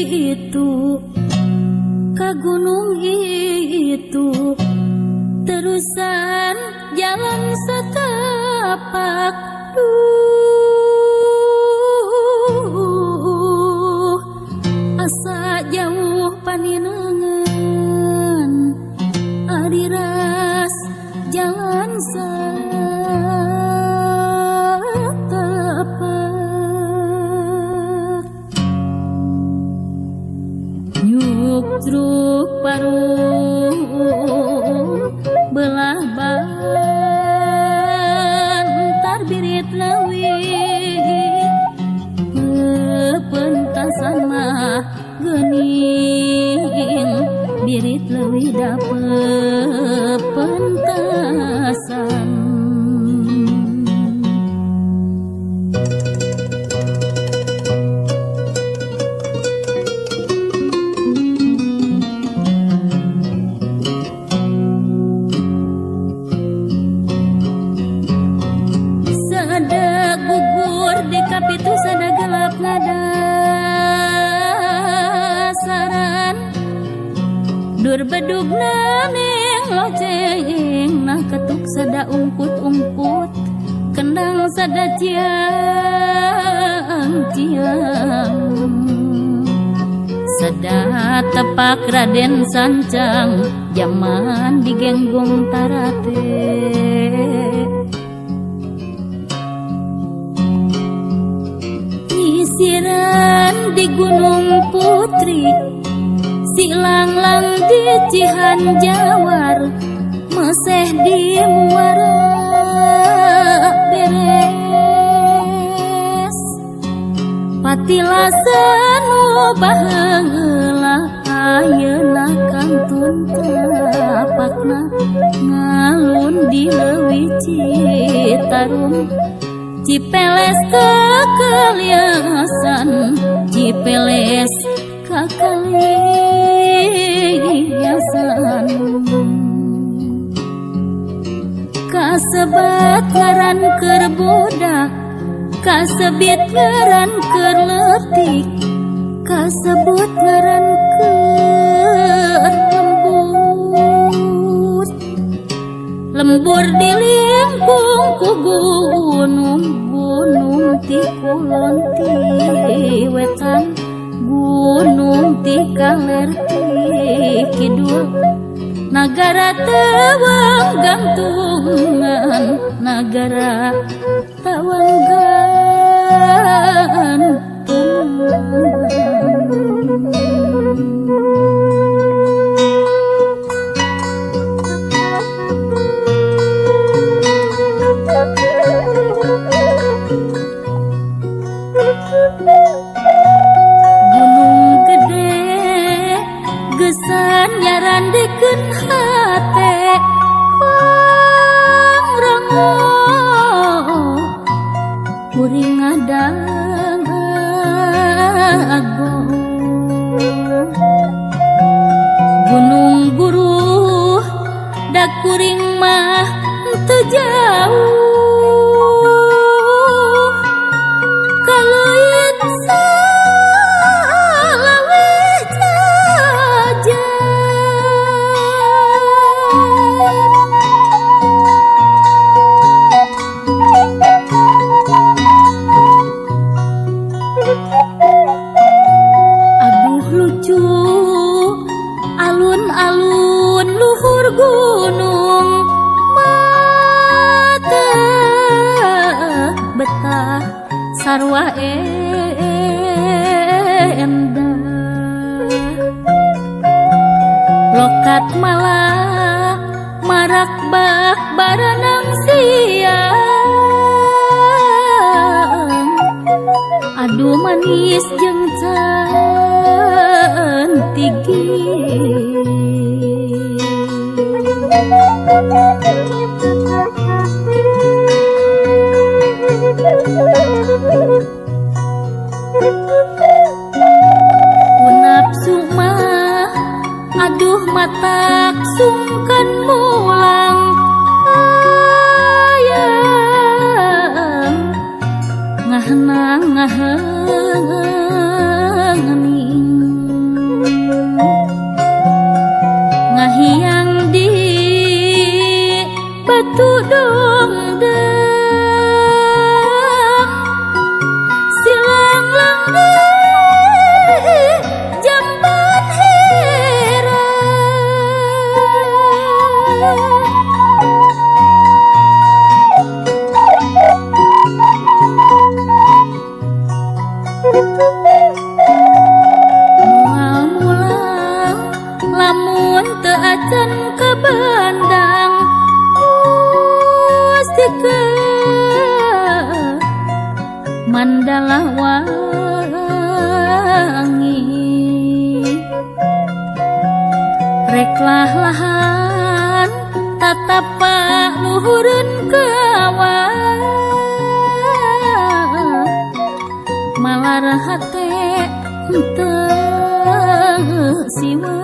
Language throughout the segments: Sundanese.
itu, ke gunung itu, terusan jalan setapak. Duh, asa jauh paninangan, adiras jalan setapak. Nyuk truk parung belah ban tarbirit leuwih pentasan mah geuning birit leuwih dapet pentasan. Kapitu sada gelap ngadasaran, dur bedugna neng loceng, nah ketuk sada ungkut-ungkut, kendang sada ciang-ciang, sada tepak Raden Sancang, jaman digenggong tarate. Siran di Gunung Putri, silanglang di Cihanjawar, meseh di Muara beres. Patilasan baheula ayeuna kantun tapakna, ngalun di leuwih Citarum. Cipeles kakaliasan, Cipeles kakaliasan. Kasebat ngaran keur budak, kasebit ngaran keur leutik, kasebut ngaran keur lembut. Lembur dilingkung ku gunung ti kulon ti wetan, gunung ti kaler ti kidul, nagara tawang gantungan, nagara tawang gantungan. Gunung gede gesan nyarandikeun hate pangrango, kuring ngadang ago. Gunung Buruh da kuring mah teu jauh, alun-alun luhur gunung mata betah sarwa endah. Lokat malah marak bak baranang siang, aduh manis jeung cantigi. Nafsu mah aduh matak sungkan mulang ayang ngahenang ngahengening. bandang mustika mandala wangi reklah lahan tatapa luhureun kawan malar hate henteu siwa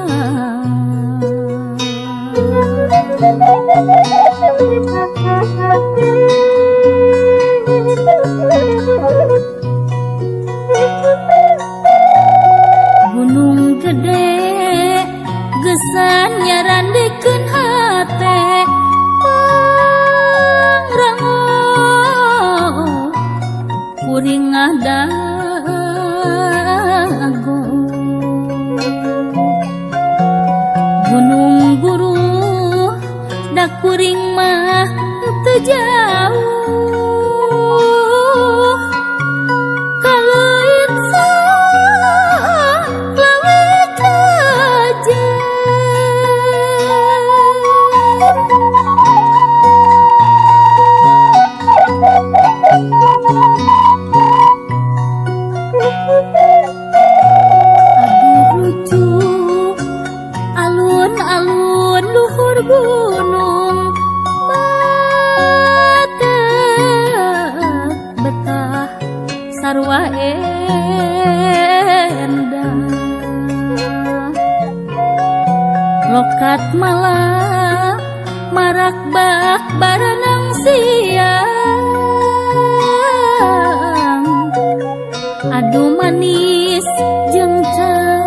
gunung gede gesan nyarandikeun hate pangrango kuring ngadago gunung guru da kuring mah teu jauh kaleuit lawet aja aduh lucu alun-alun luhur gunung batek betah sarua endah lokat malah marak bak baranang siang aduh manis jeung cantigi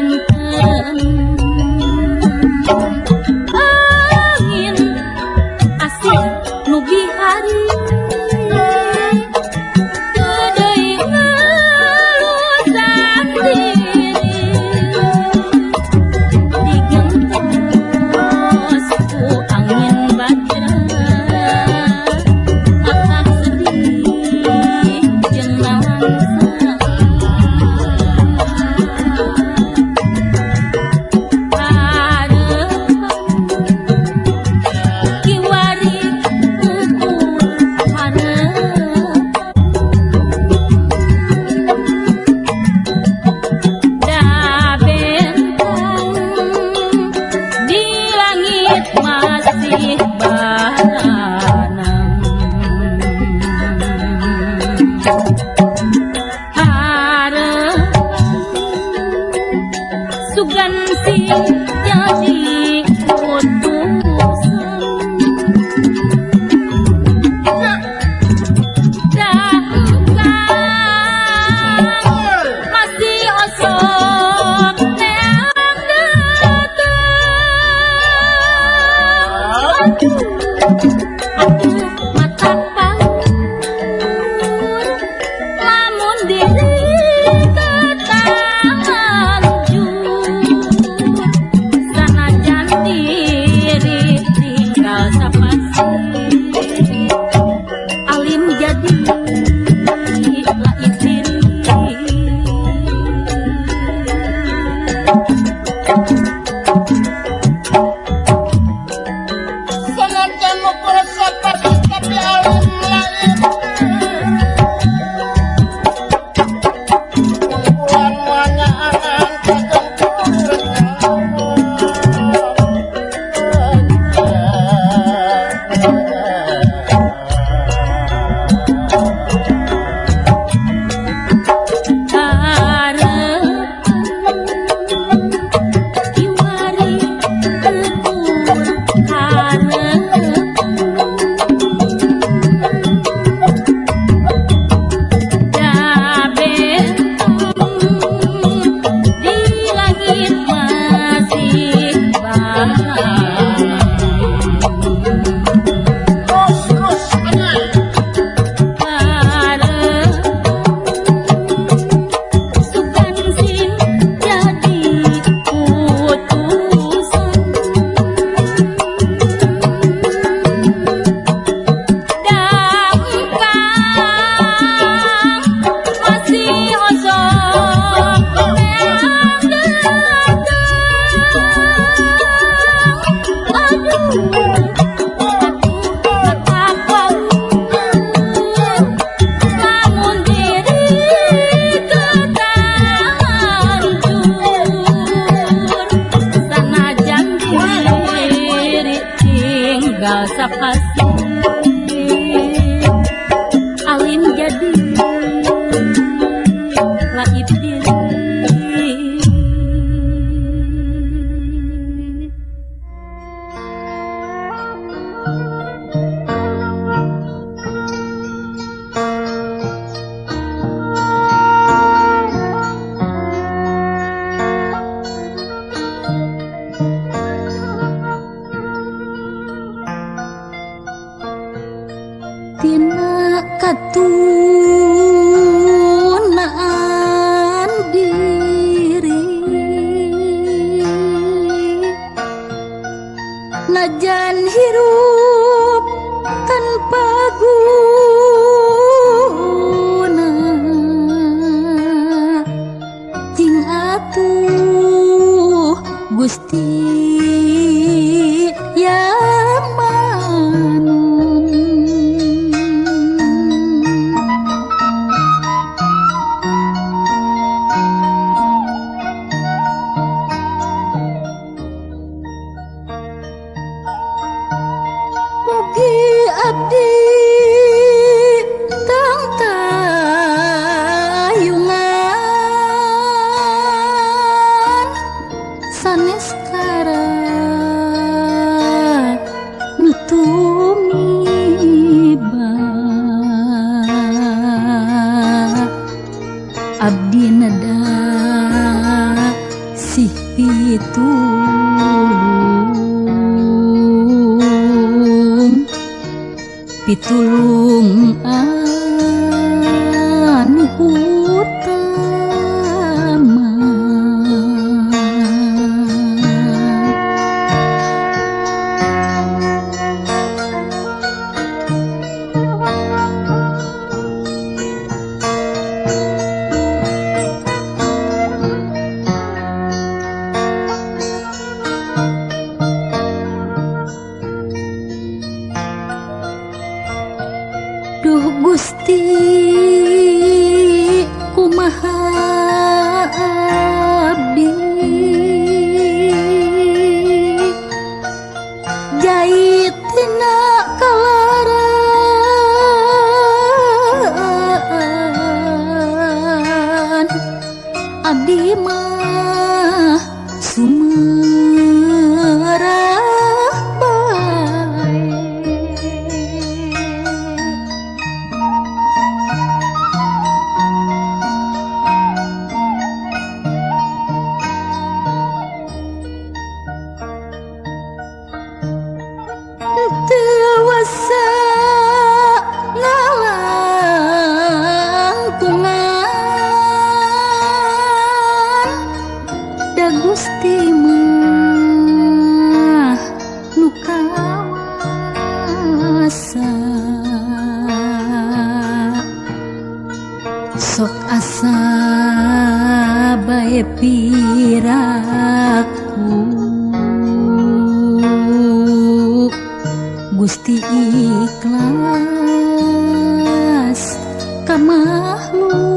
pinten angin asih nugi hari tedei ngalusan diri digentos ku angin batra akak sedih jeung nalangsa sugan sing jadi putusan dahukang masih osok neang datang mata paur lamun diri alim jadi lain diri Senajan ukur seperti tapi alim lain kumpulan wanyaan sapasi alim jadi lain diri tina katunaan diri najan hirup tanpa guna jing atuh Gusti ya abdi tang tayungan sanes kara Sih pitulung anu utama Duh Gusti kumaha abdi jait tina kalaran abdi mah sumerah bae tewasa ngalangkungan da Gusti mah nu kawasa sok asa bae piraku Gusti ikhlas ka makhlukna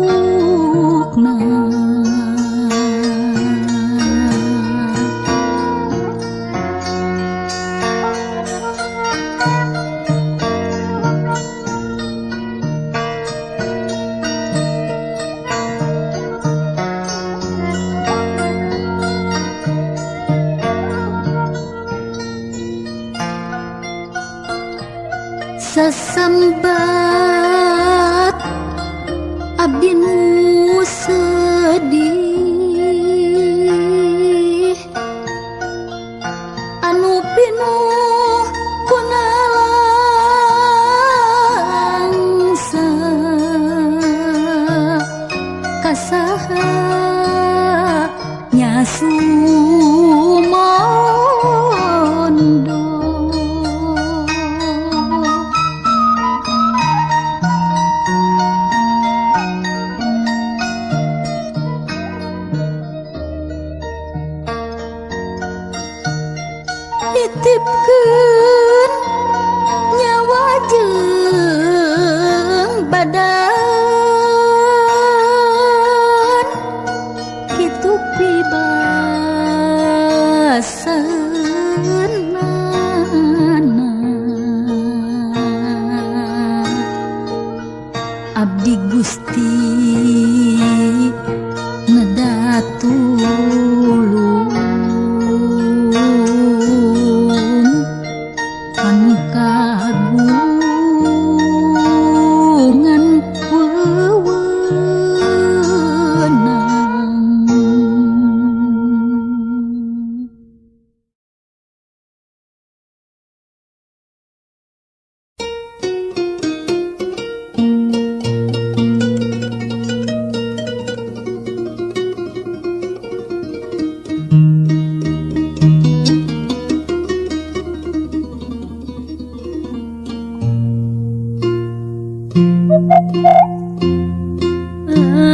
sasambat abdi nu sedih anu pinuh ku nalangsa kasaha nya sumondo nitipkeun nyawa jeung badan kitu pibaseunana abdi Gusti ngedatulung anu kagungan wewenang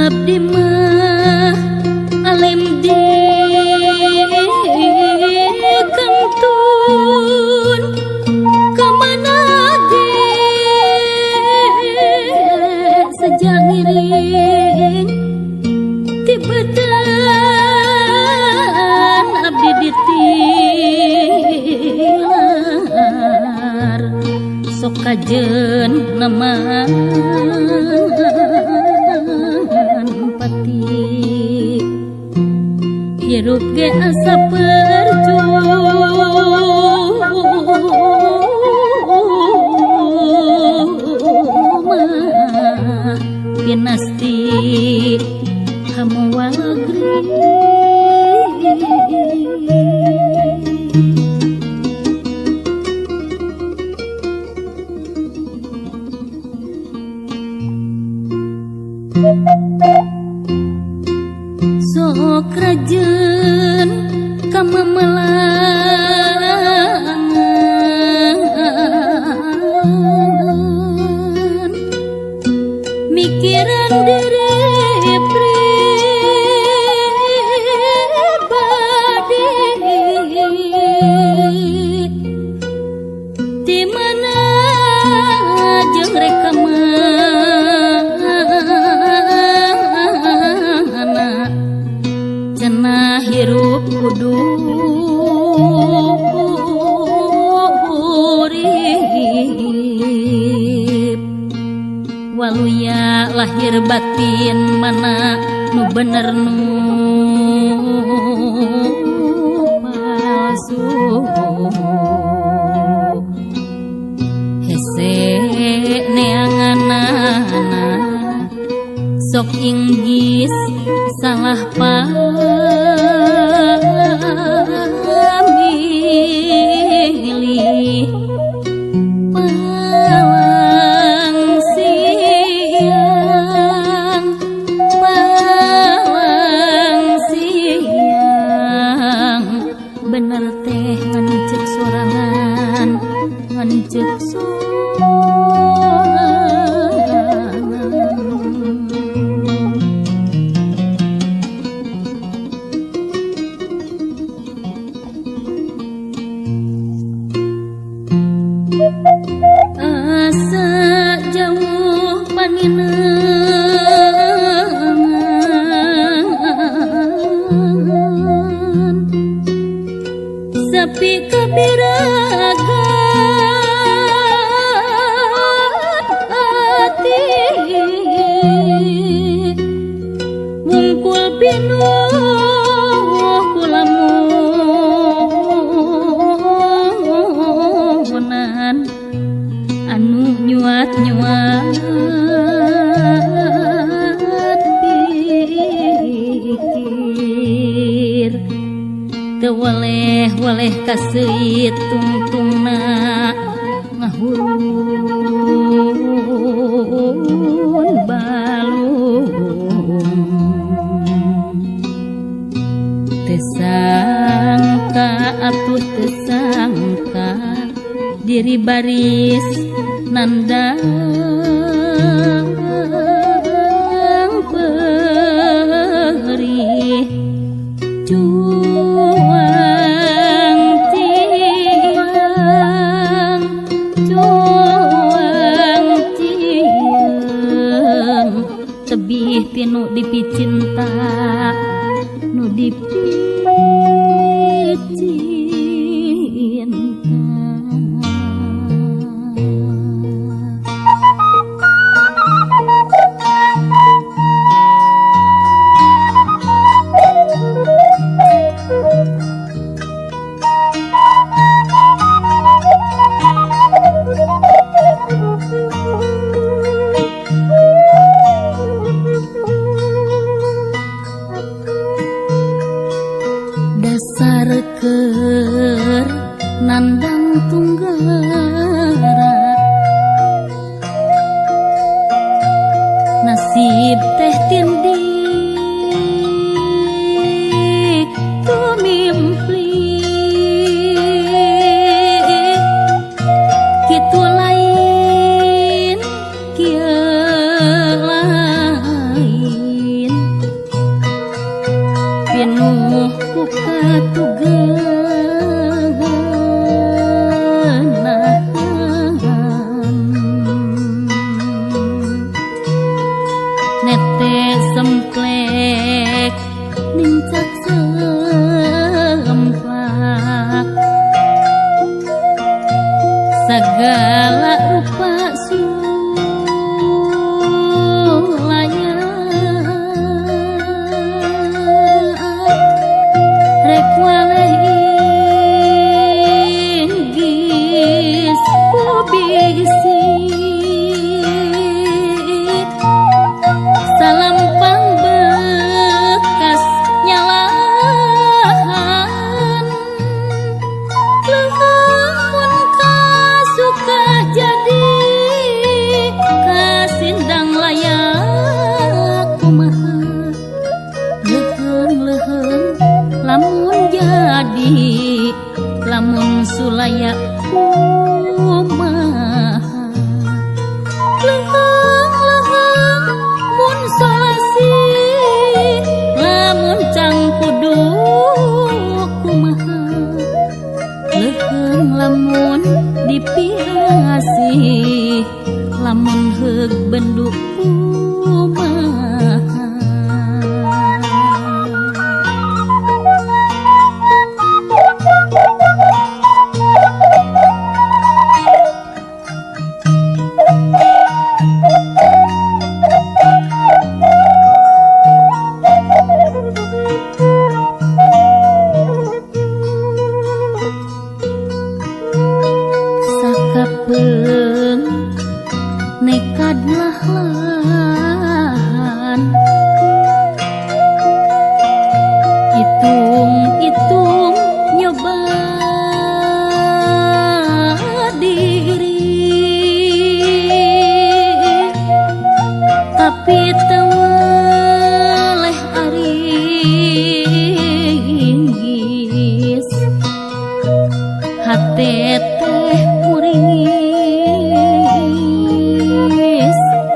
abdi mah alem di kantun kemana ge sejangiring tibetan abdi ditilar sok kajen nama pati hirup ge asa percuma pinasti hamu wagri memelangan mikiran diri pribadi di mana jeung rek mana cenah hirup kudu urip waluya lahir batin mana nu bener nu palsu hese neanganana sok inggis salah pamilih palang siang bener teh ngancek sorangan ngancek asa jauh paninangan sepi kabiragan hati wungkul pinuh kulamunan anu nyuat-nyuat pikir teu waleh kaseuit tungtungna ngahurun balung teu sangka atuh teu sangka diri baris nandang perih juang tiang tebih tinu dipicinta nu dasar keur nandang tunggara nasib teh tindik tumimpi kitu lain kieu lain pinuh ku katugenahan nete semplek nincak semplak segala rupa sulanya rek waleh inggis kubisi salampang bekas nyalahan lamun kasuka jadi kasindang layak kumaha leuheung lamun jadi jadi lamun sulaya kumaha leheng-leheng mun solasi lamun cang kudu kumaha leheng lamun dipirasi lamun heug benduk kumaha sakapeung nekadlah lahan hitung-hitung nyoba diri tapi teweleh aringgis hate teh muringis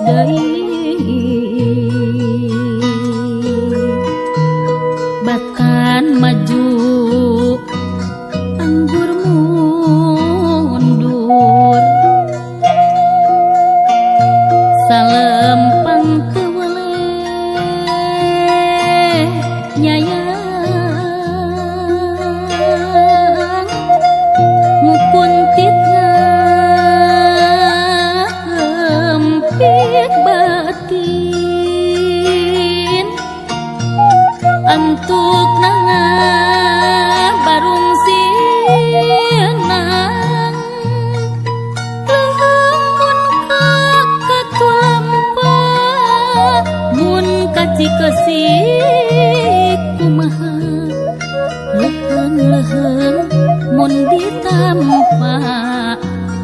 deui bahkan maju anggur mundur salempang teu weleh nyayang mukuntit ngahempit batin antuk nanga barung sinang leheng mun katulampa mun kacikesik kumaha leheng-leheng mun ditampa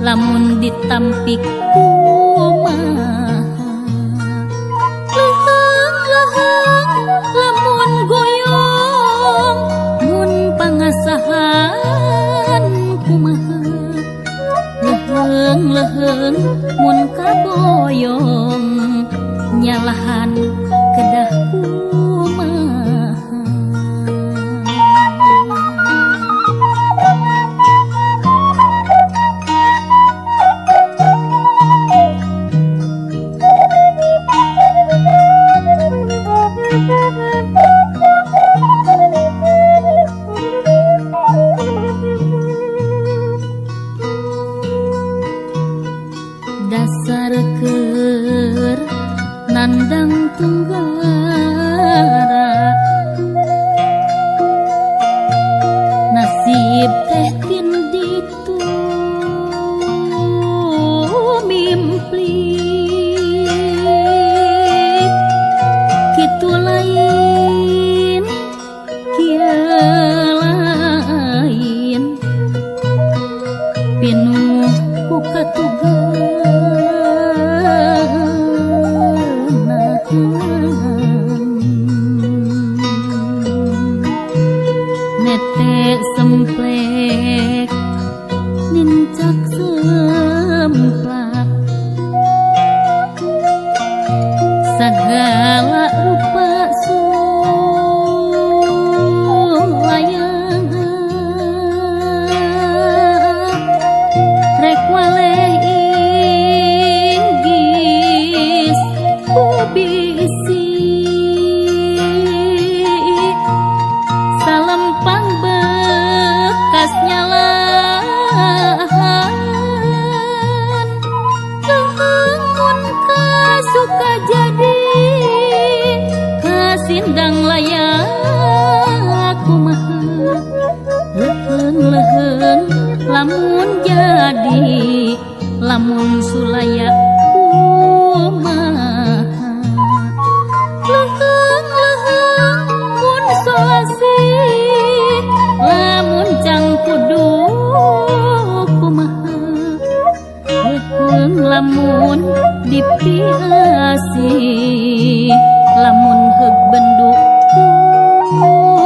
lamun ditampik kumaha leheng-leheng lamun goyong mun pangasahan kumaha leheng-leheng mun kaboyong nyalahan kedah kumaha dasar keur nandang tunggara nasib teh tin ditu mimpli kitu lain kieu lain pinuh ku nete semplek nincak semplak sagala rupa sulayang rek waleh inggis kubisi salempang bekas nyalahan leheng mun kasuka jadi kasindang layak kumaha leheng-leheng lamun jadi lamun sulaya kumaha leheng-leheng mun solasi lamun cang kudu kumaha leheng lamun dipihasi lamun heug benduk kumaha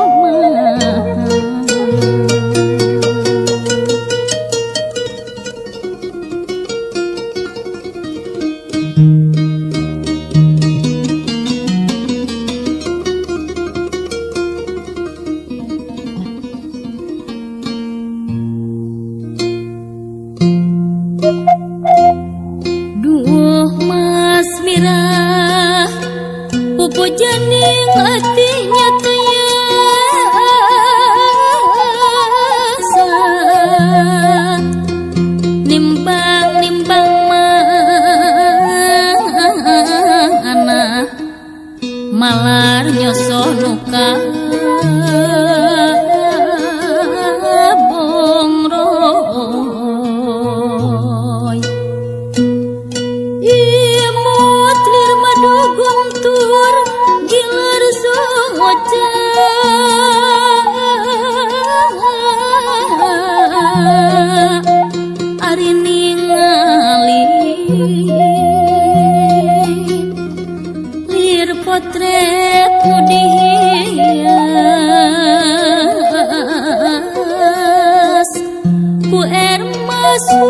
pasurung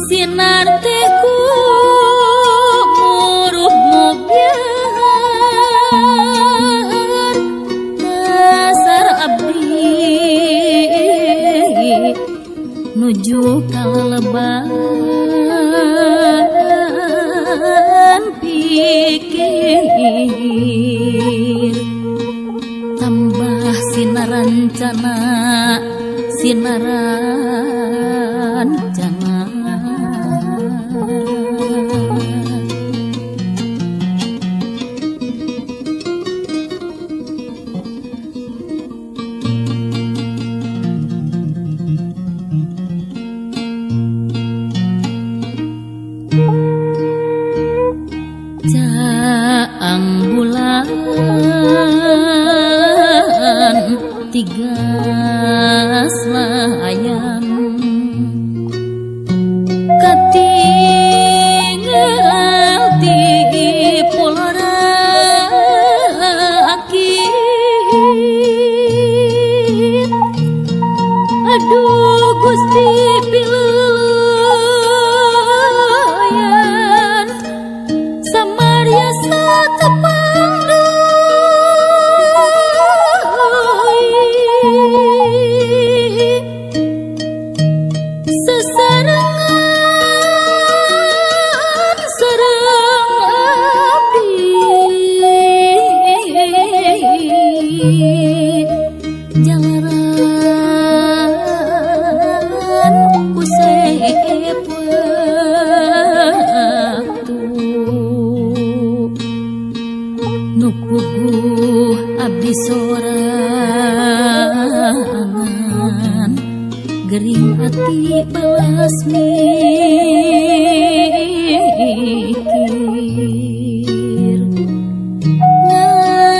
sinar teku murup mobiar dasar abdi nuju kaleleban pikir tambah sinaran cana sinaran cana caang bulan tiga selayan katinggal di polarakit aduh Gusti piluyan Samaria satepang deui sesarengan sareng abdi jalaran kusep waktu nupuguh abdi sorangan gering hati balas mikir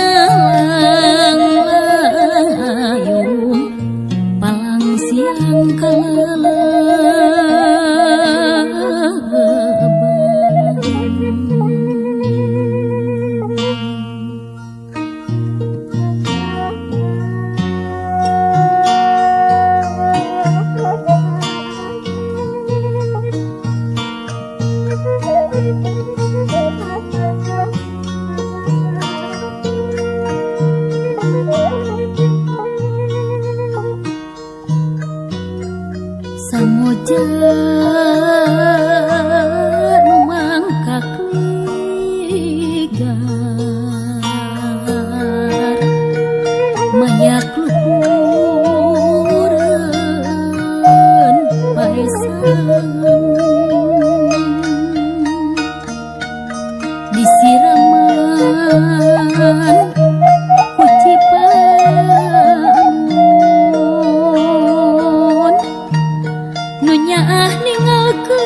ngalang layung palang siang samoja nu mangkak ligar mayak luhureun paesan disiraman ku Cipamun nu nyaah ninggalkeun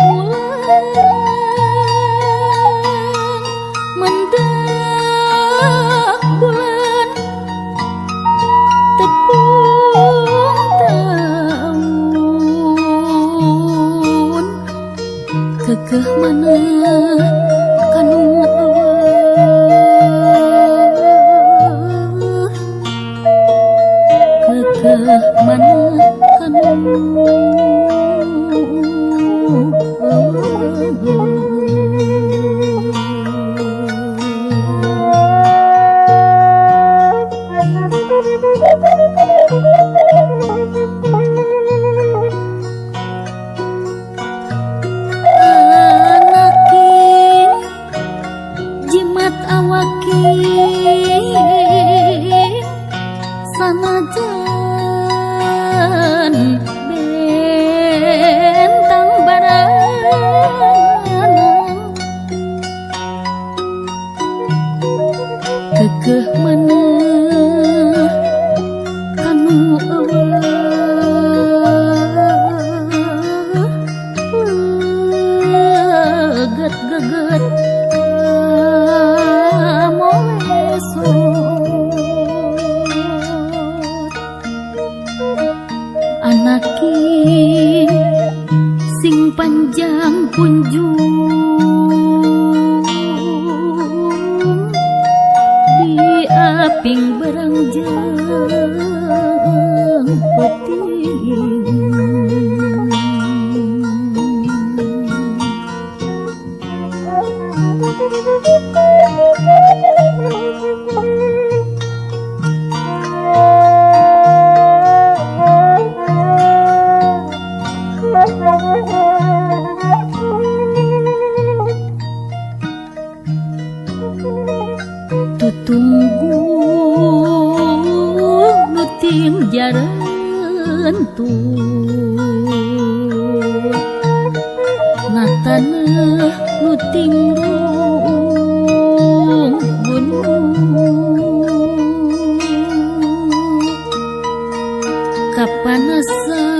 bulan mendak bulan tepung tahun kekeh maneh kanu eueuh kekeh maneh kanu anakin jimat awakin sanajan bentang baranang kekeh maneh kanu eueuh geget-geget anakin sing panjang kunjung di ping berangjang peting tutunggu nuting jaran ngataneh nuting rung gunung kapanasan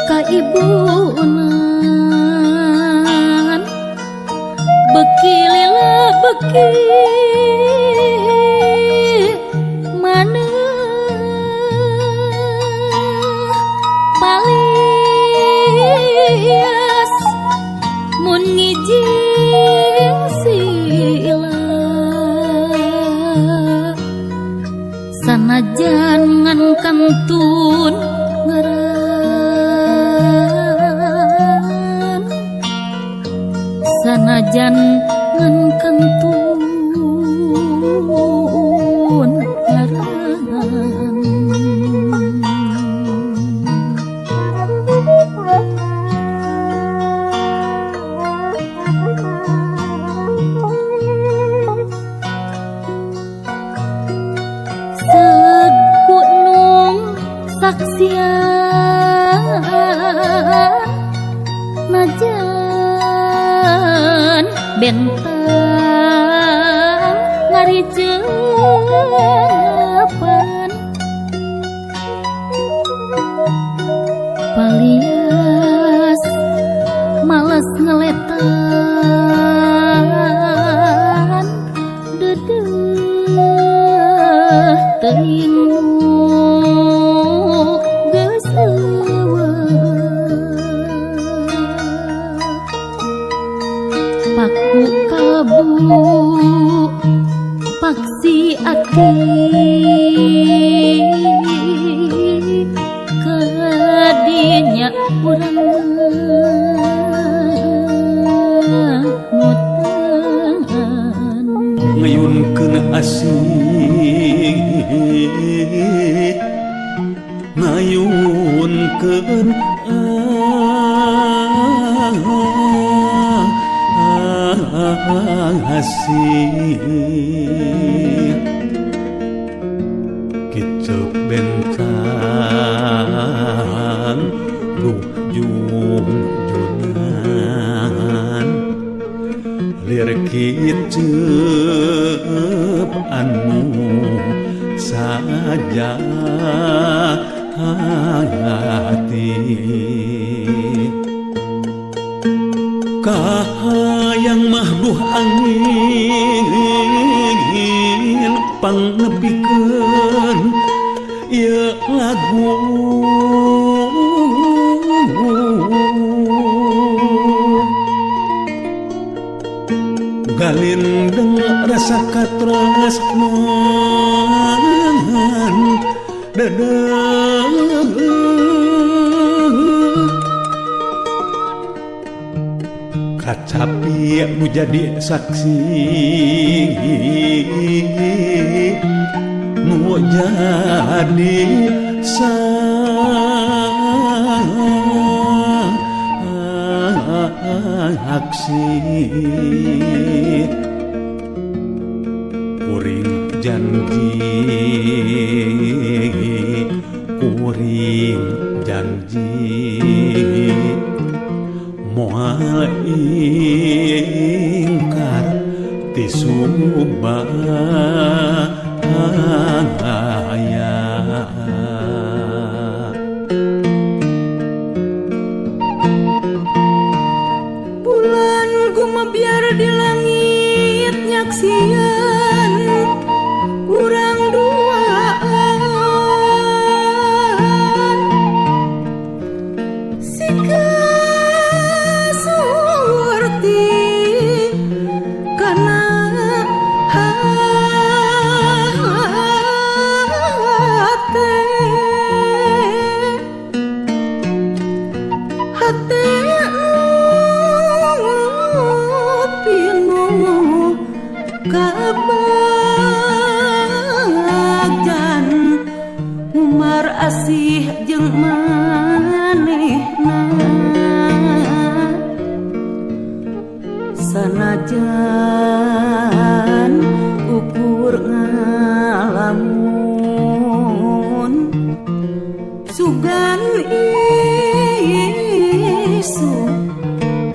ka ibunan beki lila beki mana palias mun ngijing sila sanajan ngan kantun ngaran sanajan ngan kantun ngaran segunung saksian najan bentang ngarijepan palias malas ngeletan dedeh teuing geus paku kabu paksi ati kadinya urang ngutan ngayunkeun asih ngayunkeun asih kicep bentang ruh junjunan lir kicep anu saja hati kahayang mahduh angin pangnepikeun ieu lagu galindeng rasa katresnan dadang kacapi nu jadi saksi nu jadi saksi kuring janji moal ingkar ti subahaya bulan gumabiar di langit nyaksian urang duaan sika surti kana sanajan ukur ngalamun sugan isu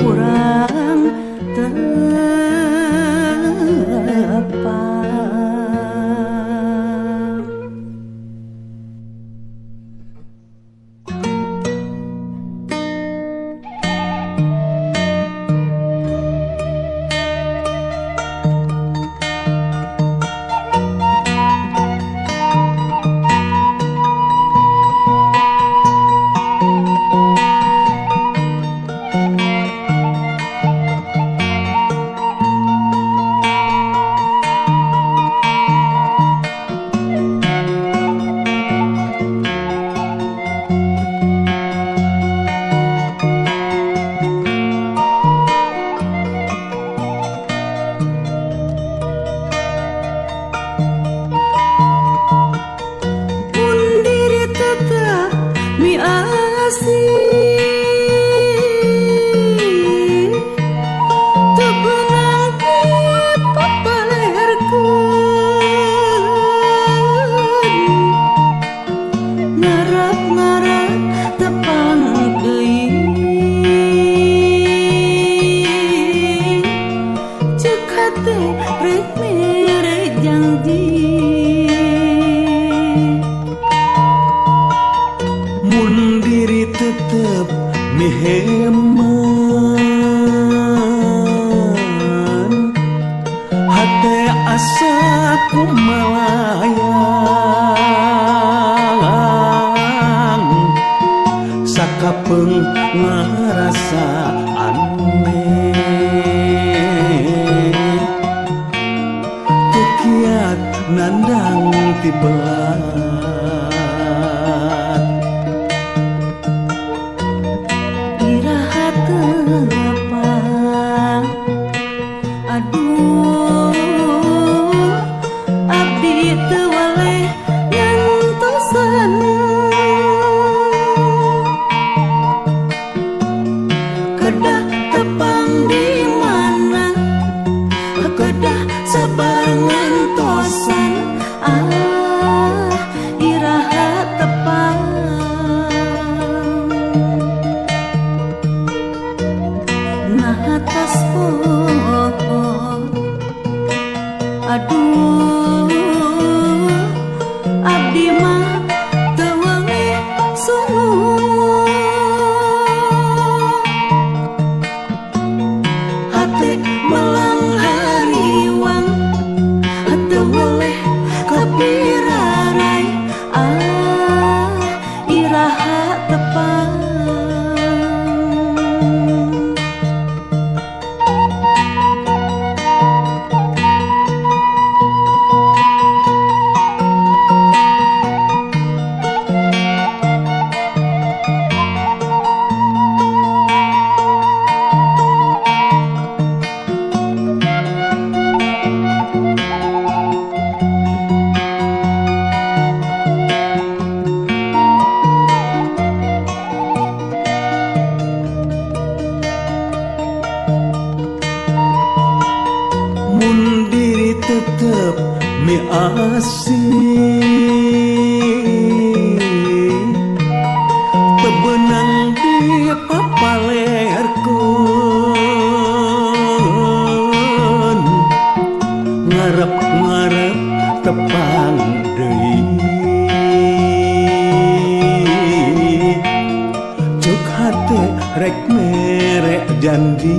urang tepa. Tetep miheman hate asa kumalayang sakapeung ngarasa aneh tukiat nandang ti belat tetep mi asih tebenang di papalerkeun ngarep-ngarep tepang deui cuk hate rek mere janji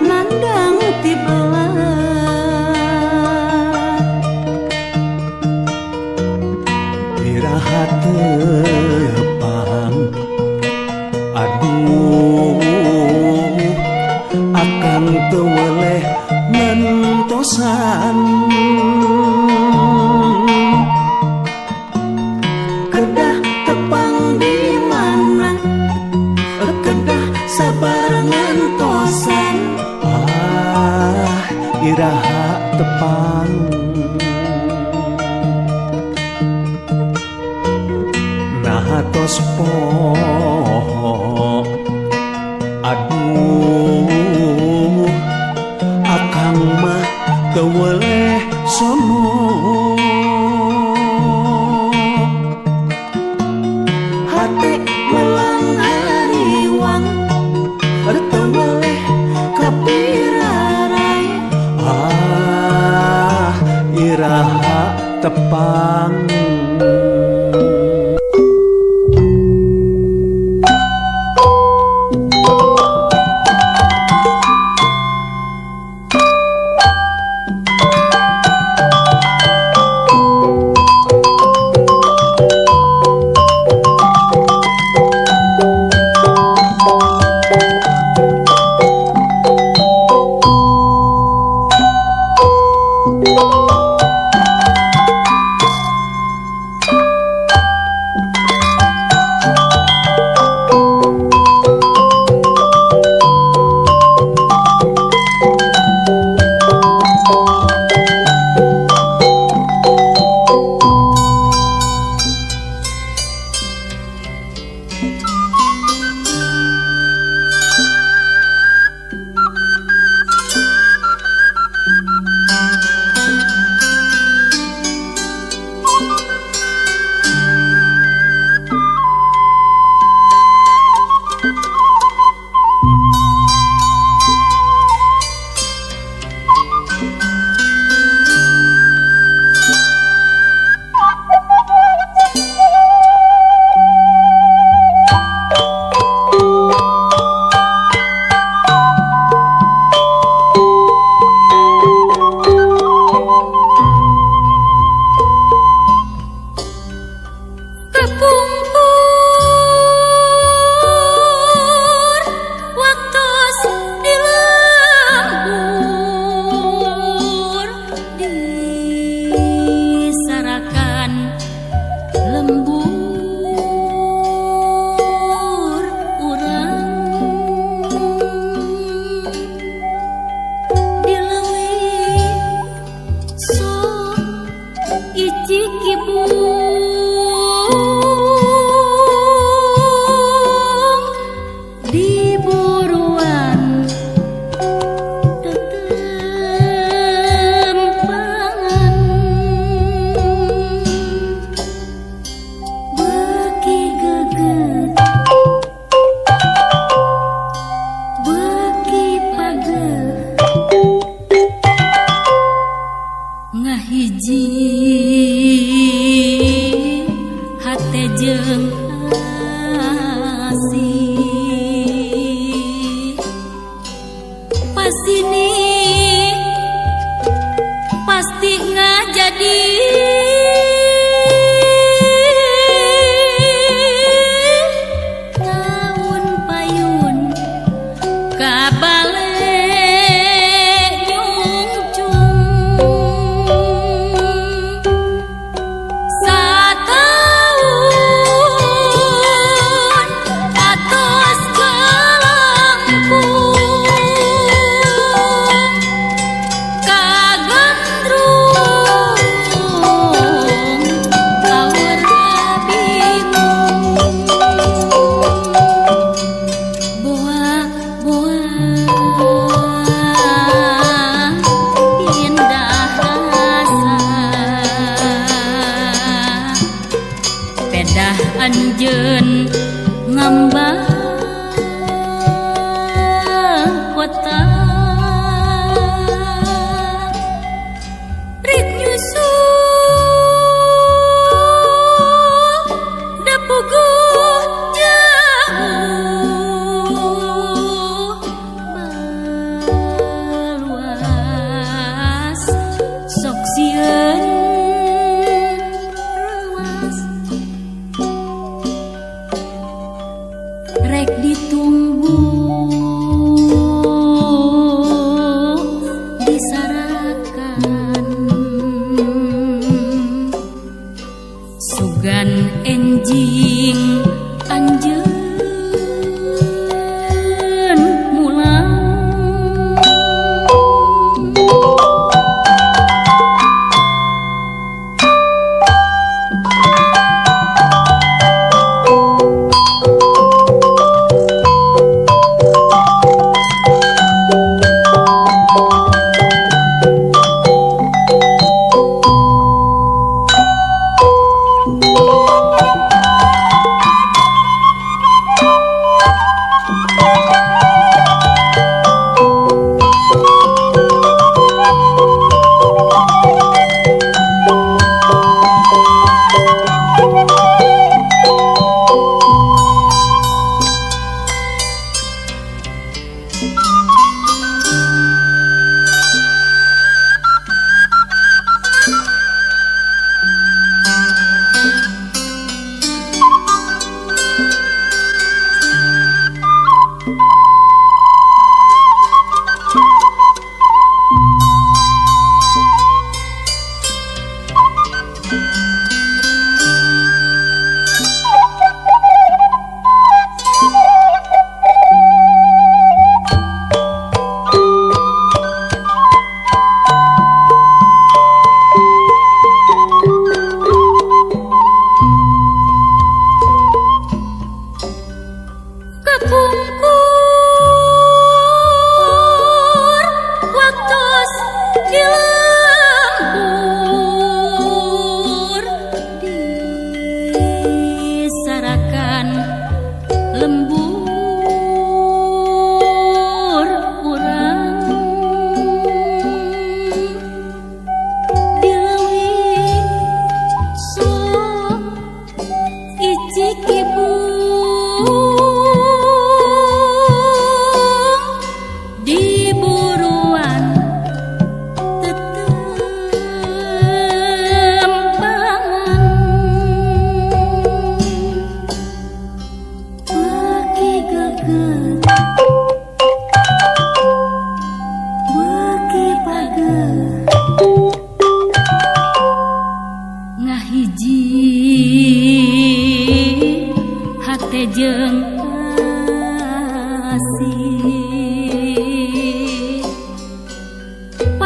nandang tibelah ngatosan Kedah tepang di mana Kedah sabarangan tosan iraha tepang nahatos poho aduh akang mah teu weleh sono Hati melang hariwang teu weleh kapirarai iraha tepang anjeun ngambah kota rit nyusul da puguh jauh baluas sok sieun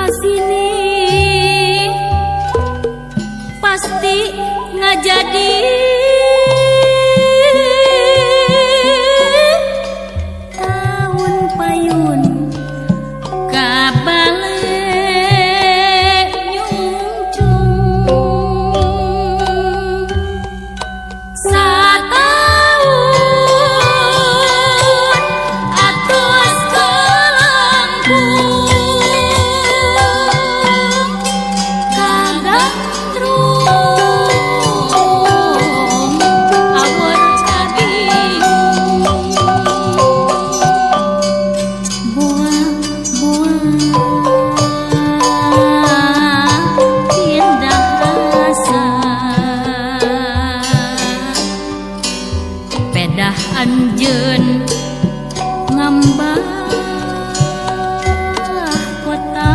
sini pasti ngajadi tahun payun kabale nyungcung satahun atos kelangkung kagandrung awor kabingung buah indah rasa pedah anjeun ngambah kota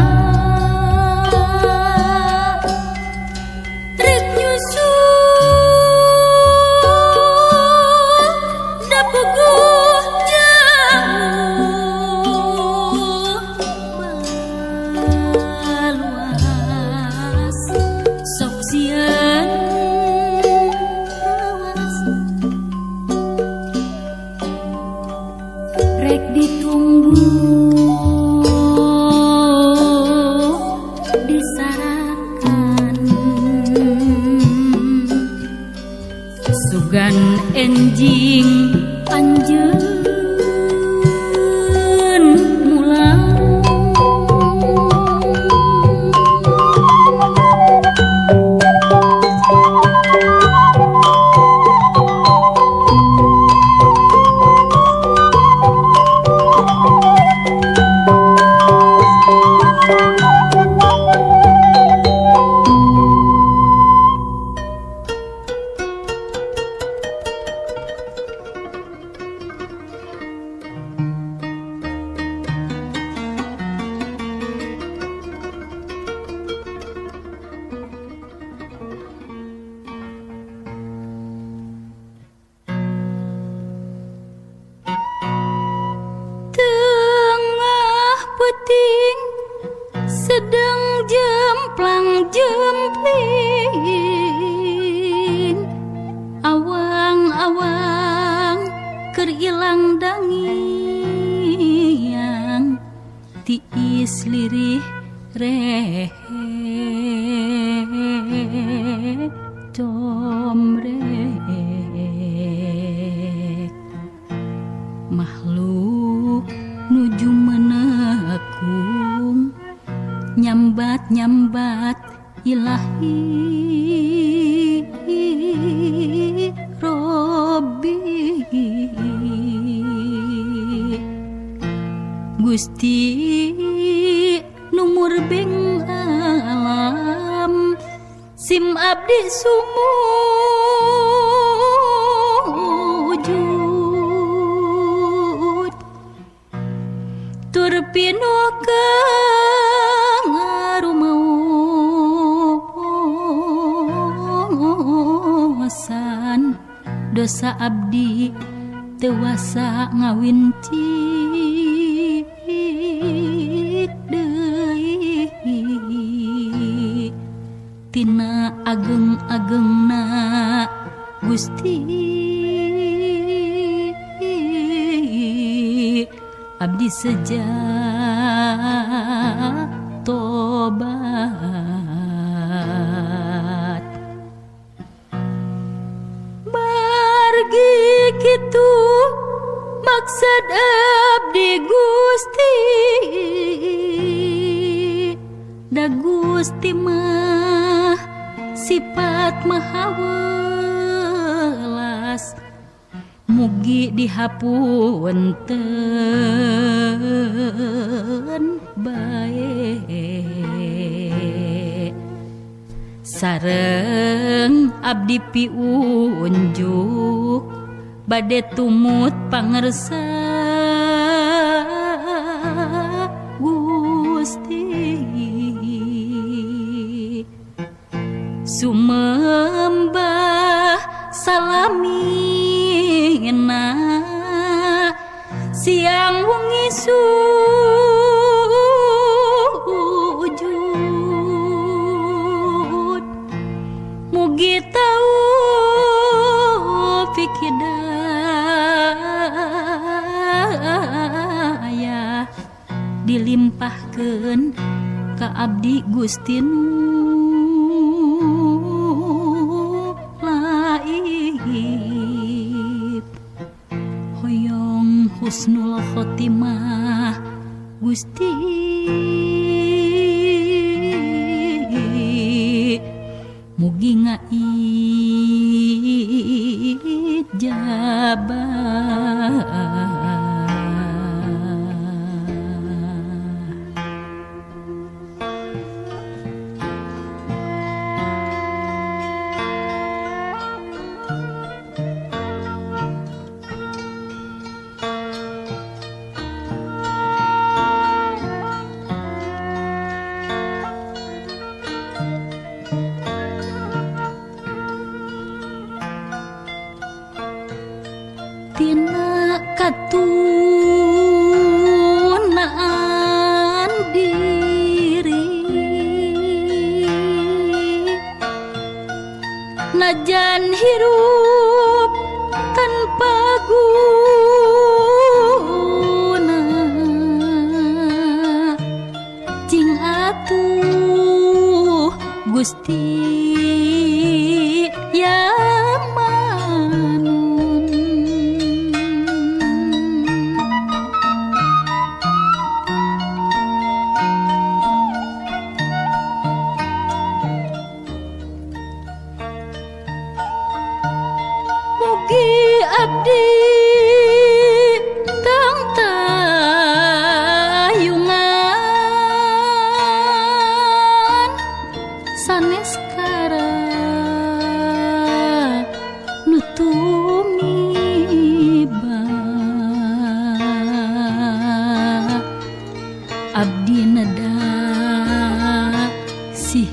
trek nyusul dapuguh jauh baluas sok sieun awas rek ditunggu disarakan sugan enjing anjeun mulang tengah puting sedang jemplang jempling awang-awang keur ilang dangiang tiis lirih reh comrek makhluk nuju menekung nyambat-nyambat ilahi Robbi Gusti numur beng alam sim abdi sumujud tur pinukeun ngarumaosan dosa abdi tewasa ngawincik deui tina ageng-agengna Gusti abdi seja tobat margi kitu maksud abdi Gusti da Gusti mah sifat maha welas mugi dihapunten bae sareng abdi piunjuk bade tumut pangersa Gusti sumembah salamina siang wengi sujud abdi Gusti nu laib hoyong husnul khotimah Gusti mugi ngaijabah. Tina katunaan diri najan hirup tanpa guna cing atuh Gusti ya abdi tang tayungan sanes kara nutumiba abdi nada sih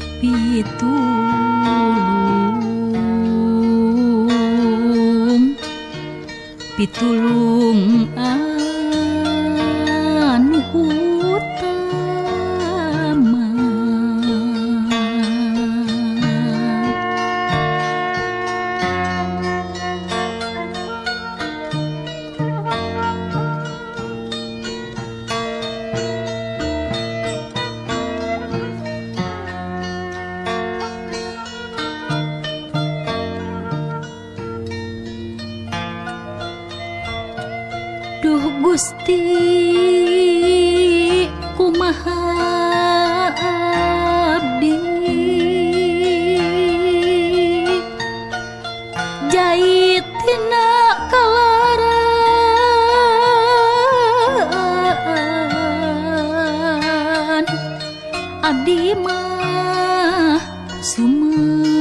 pitulung anu utama duh Gusti kumaha abdi jait tina kalaran abdi mah sumerah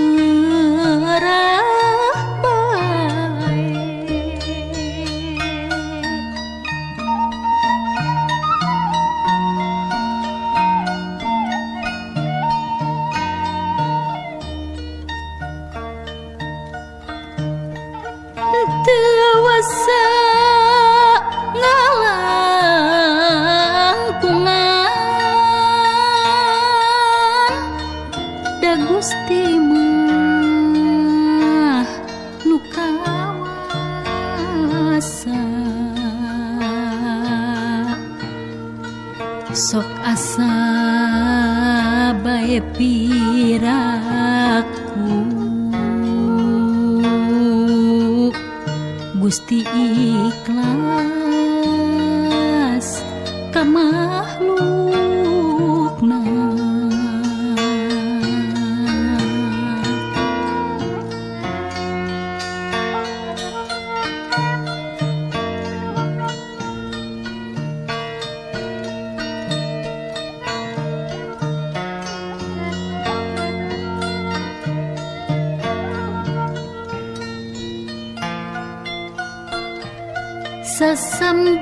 tewasa ngalangkungan da Gusti mah nu kawasa sok asa bae piraku Gusti ikhlas ka makhlukna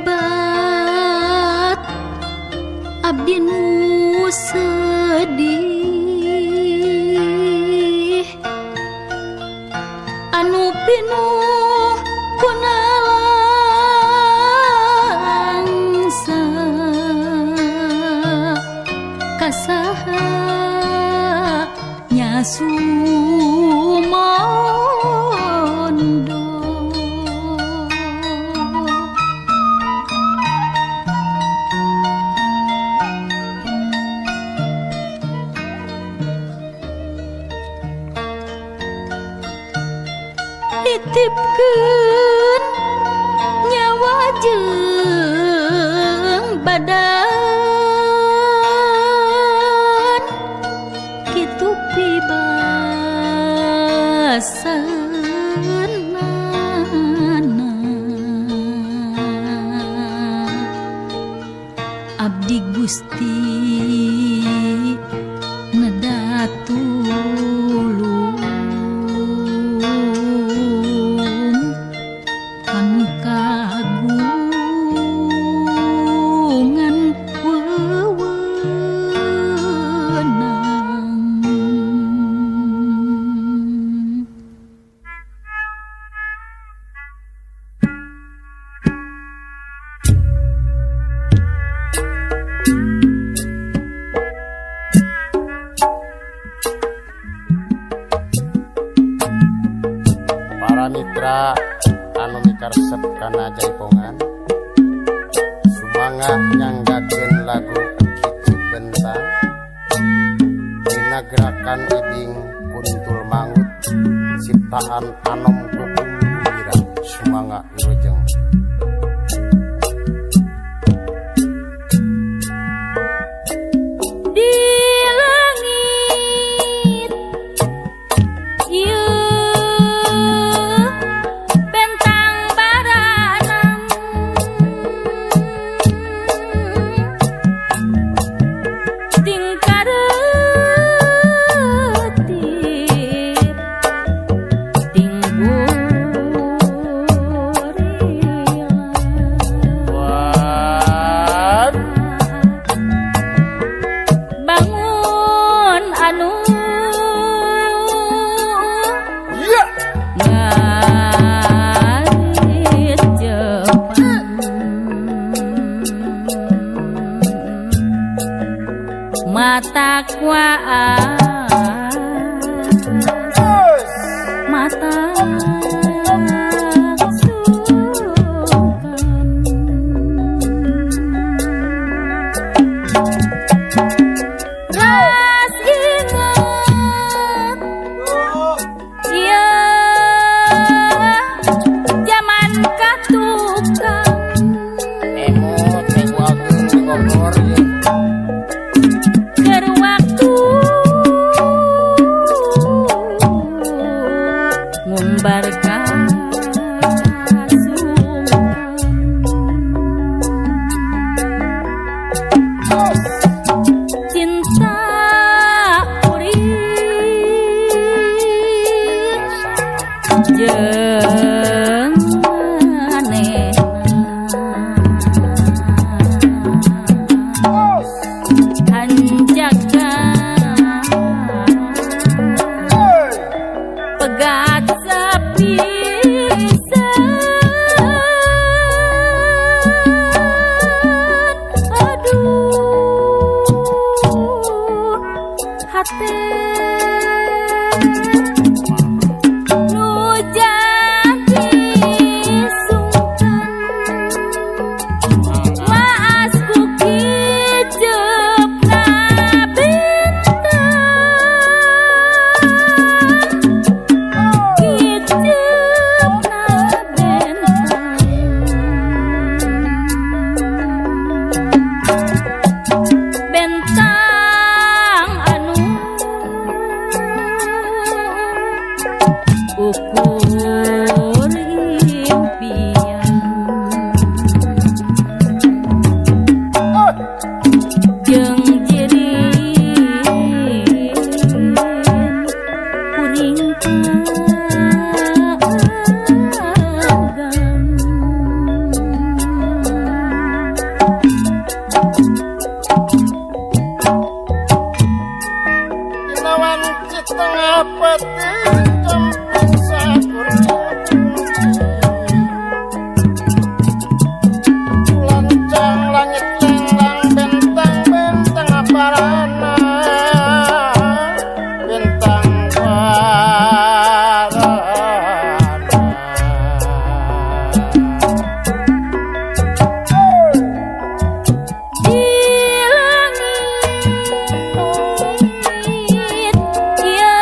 sasambat abdi nu sedih anu pinuh kunalangsa kasaha nyasumondo nitipkeun nyawa jeung badan kitu pibasanana abdi Gusti nedatulung kanu kagungan wewenang. Para mitra anu mikaresep kana jaipongan sumangga nyanggakeun lagu Cicip Bentang dina gerakan Iding Kuntul Mangut ciptaan Anom Gugum Gumbira sumangga wilujeng. Di langit ieu bentang baranang tingkareutip Wan bangun anu iya ngarit Jepang mata kuat mata ras inget ya zaman katukang emot minggu agung di Bogor ye. keur waktu ngumbar cinta urip jeung manehna hanjakan pegat sapisan aduh hate nu janji sungkan maas ku kicepna bintang kicepna bentang anu ukur impian jeung jirin kuring Inawan citeng peti jemput sakurni lancang langit lenglang bentang-bentang aparana bentang parana di langit ieu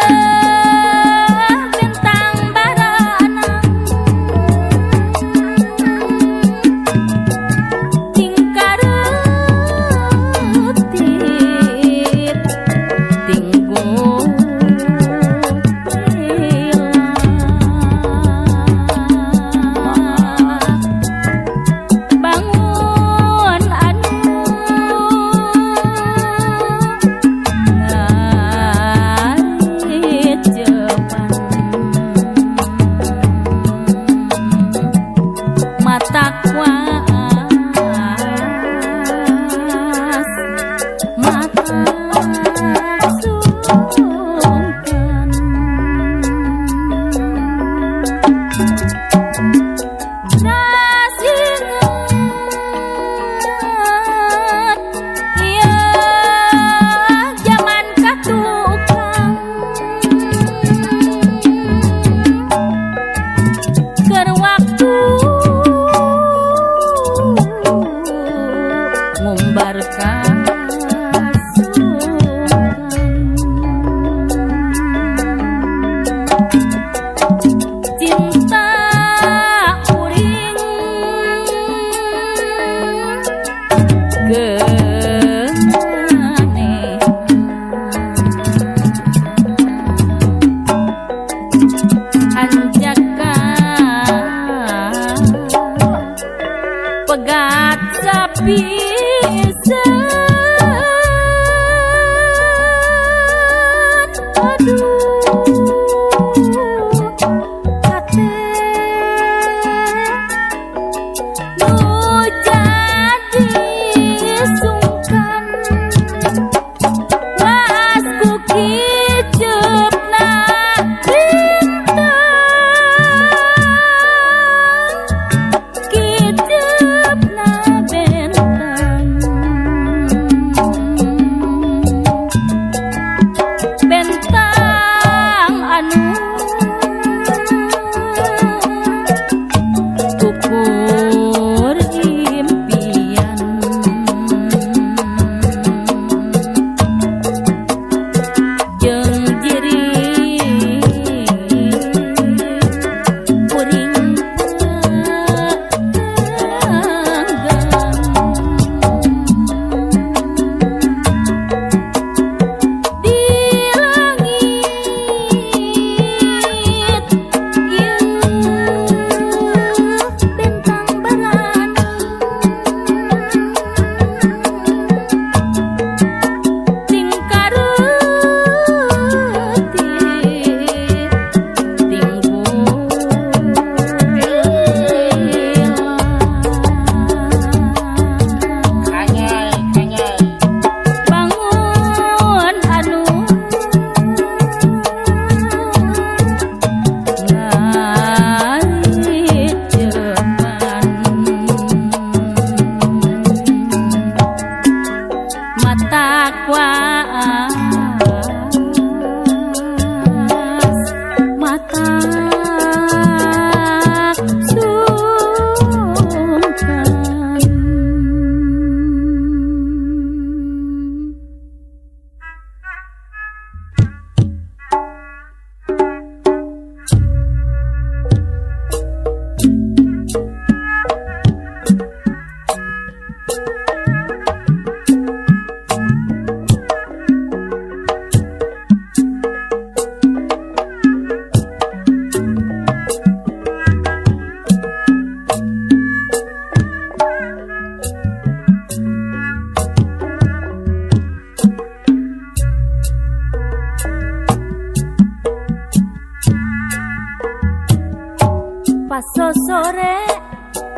pas sore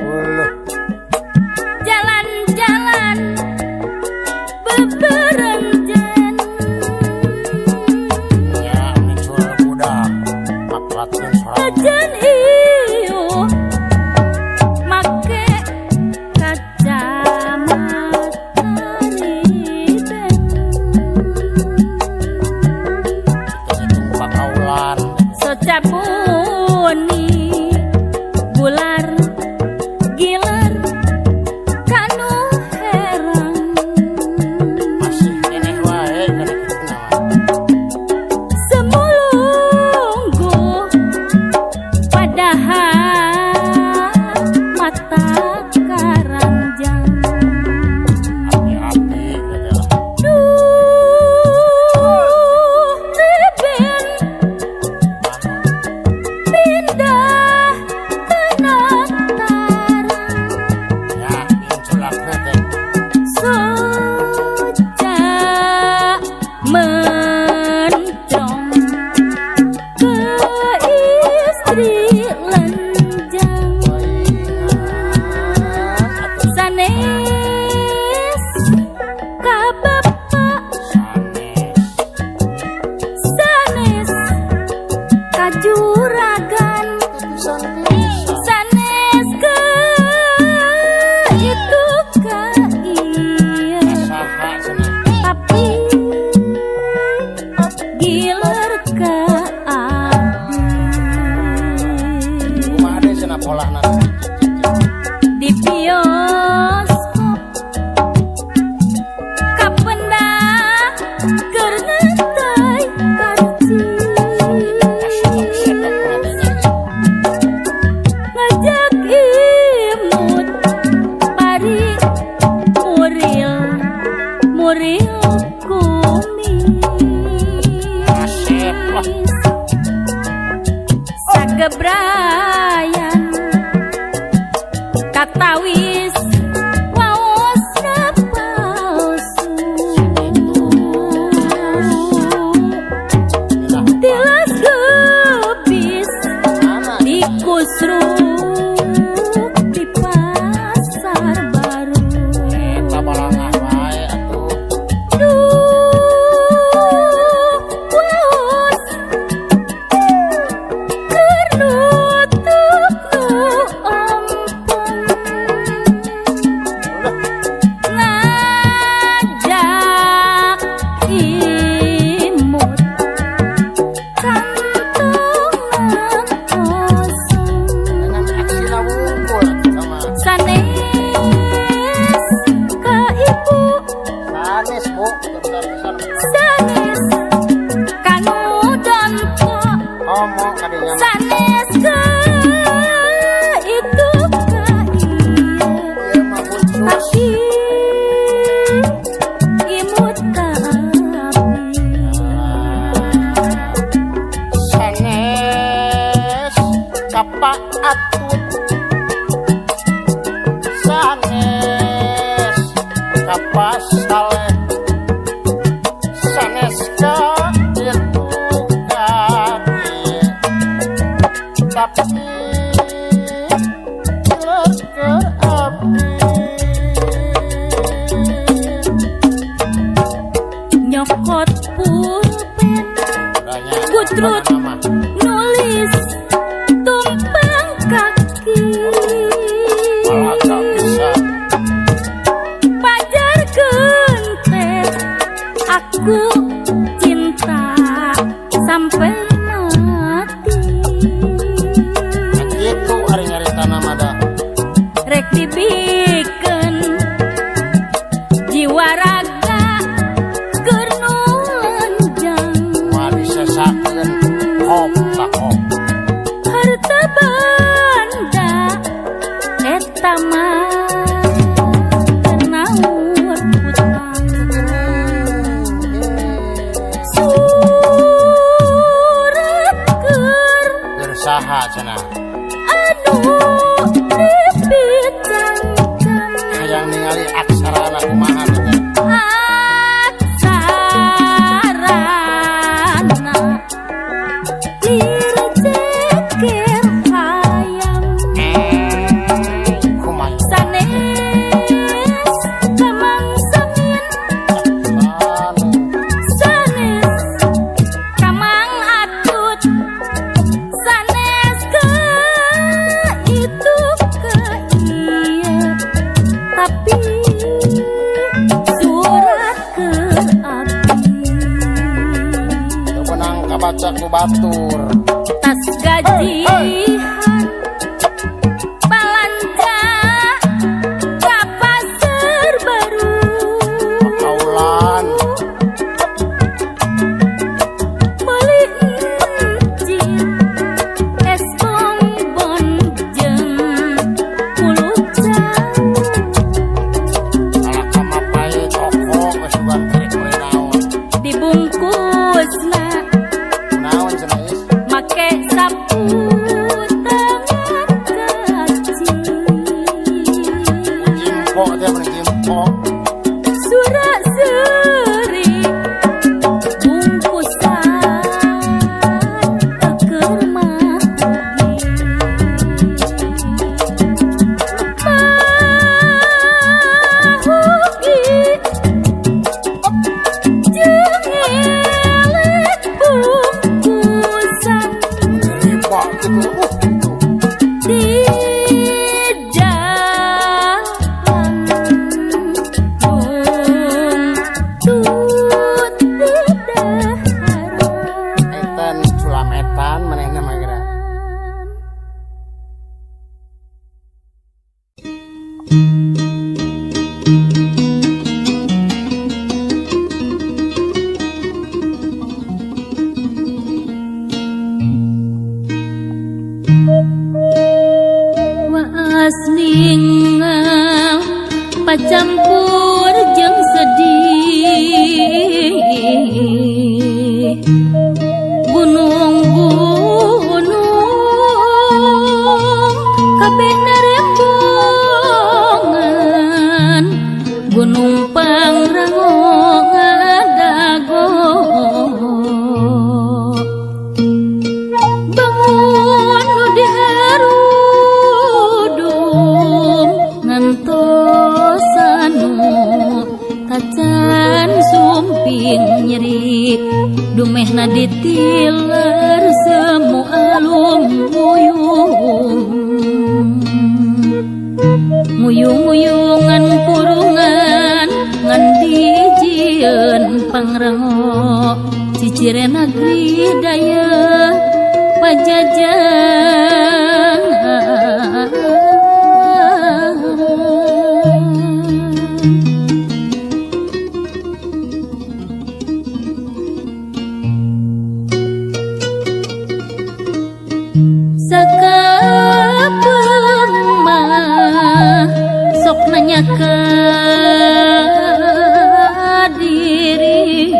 Uluh. jalan-jalan beberenjen Ya micul budak maklatkeun sorang. ajan ieu make kacamata riden Hitung pakaulan. secabuni bular giler kanu herang Masih keneh wae kana kitu nama. semulunggu padahal mata karanjang Api-api adalah duh ribin pindah penataran ya inculakna teh. soja mencong ke istri lenjang sanes ka bapak sanes ka juragan sanes ke itu ka ieu Saha cenah. tapi giler ke abdi Kumaha deui cenah polahna? di bioskop kapendak keur ngeteu karci ngajak imut pari muril Asep lah. kumis sagebrayan katawis waosna palsu tilas gebis dikusruk di pasar baru Eta balangah wae atuh. duh waos keur nutup nu ompong ngajak imut kantongan kosong Dengan aksina wungkul sama sanes ka ibu sanes bu bentar pisan. sanes kanu donto Ngomong kadinya mah. sanes ka itu ka ieu Ieu mah muncul. tapi imut ka abdi Sanes kapa atut. Sanes kapa saleh. Sanes ka itu kaki. Tapi giler ke abdi. nyokot pulpen Udahnya, Kutrut. nama. nulis tumpang kaki Malaga bisa. pajarkeun teh aku cinta sampai mati Gitu ari nyarita nama dah. rek dibikeun jiwa raga keur nu lenjang Wah disesakeun hop tak hop. harta banda eta mah kenaur hutang surat keur Bersaha cenah. anu dipicangkan Hayang ningali aksara anak kumaha teh. aksarana lir ceker hayam kabaca ku batur. tas gajian balanja ka pasar baru Kaulan meuli encing es bonbon jeung puluca ala kamapai toko geus buat kere naon. dibungkusna Naon cenah is? make sapu tangan kacil Jimpo teh mun jimpo. surat seri bungkusan keur mah ugi jeung elek bungkusan Riba gitu. di jalan tut dedaharan Etan sulam etan manehna mah geura. waas ningal pacampur jeung sedih gunung-gunung kabeh narembongan gunung pangrango ngadago bangun nu diharudum ngantos anu tacan sumping nyeri dumehna ditiler semu alum nguyung-nguyungan kurungan ngan dijieun pangrango ciciren negeri daya pajajang sakapeung mah sok nanya ka diri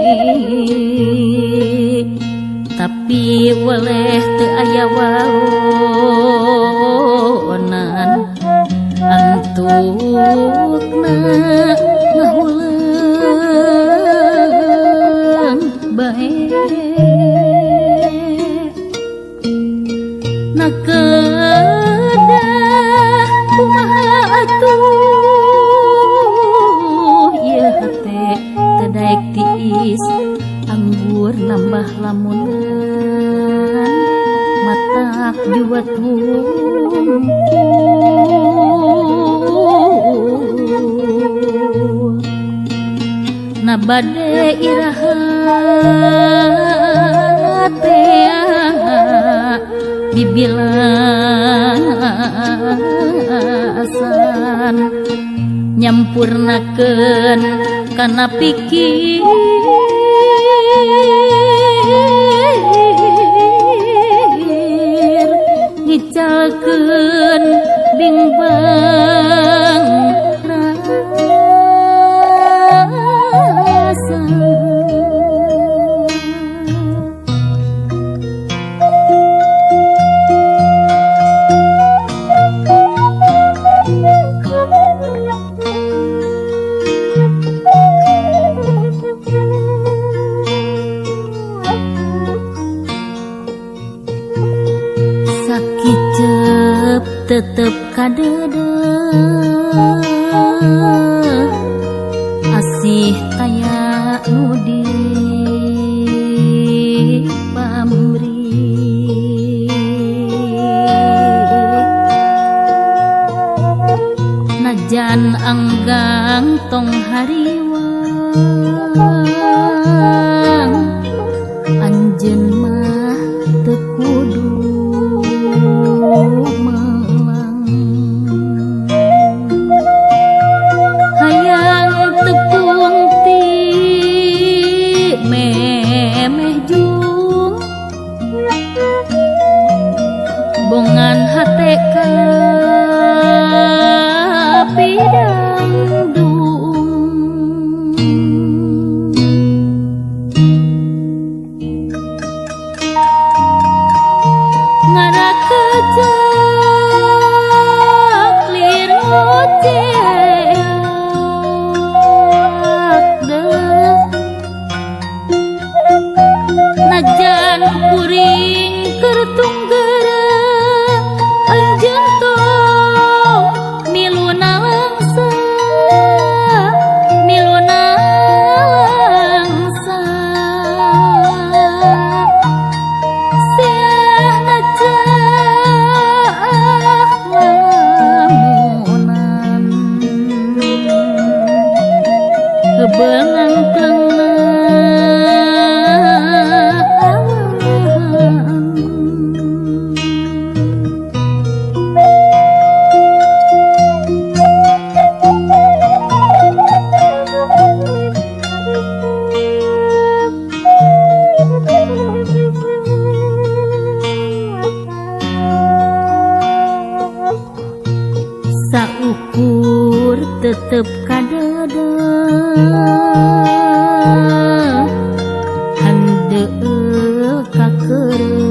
tapi weleh teu aya waonan antukna ngahuleng bae nakedah kumaha atuh ieu hate teu daek tiis anggur nambah lamunan matak juat wungkul na bade iraha bibilasan nyampurnakeun kana pikir ngicalkeun bimbang rasa sakicep tetep kadeudeung asih taya nu di pamri najan anggang tong hariwang anjeun meh jung bongan hate ka pidang dung ngara kejak lir ngoceh najan kuring kertunggara anjeun tong miluna langsa siah najah lamunan kebenang klengna saukur tetep kadada handeuh kakeretina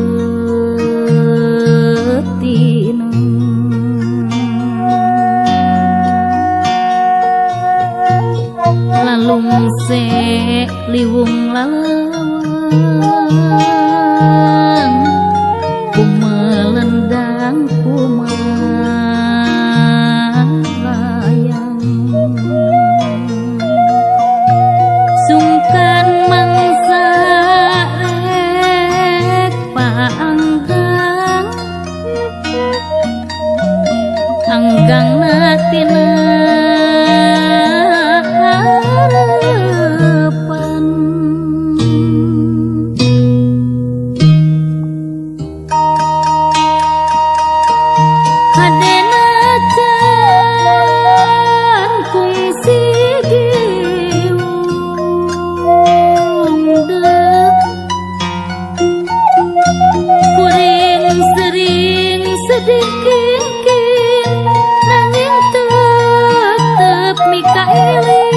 lalung se liwung lalawang kumelendang kumalayang sungkan mangsa rek paanggang anggang natina harapan hadena can kungsi giung dek kuring sering sedikit nanging tetep mika eling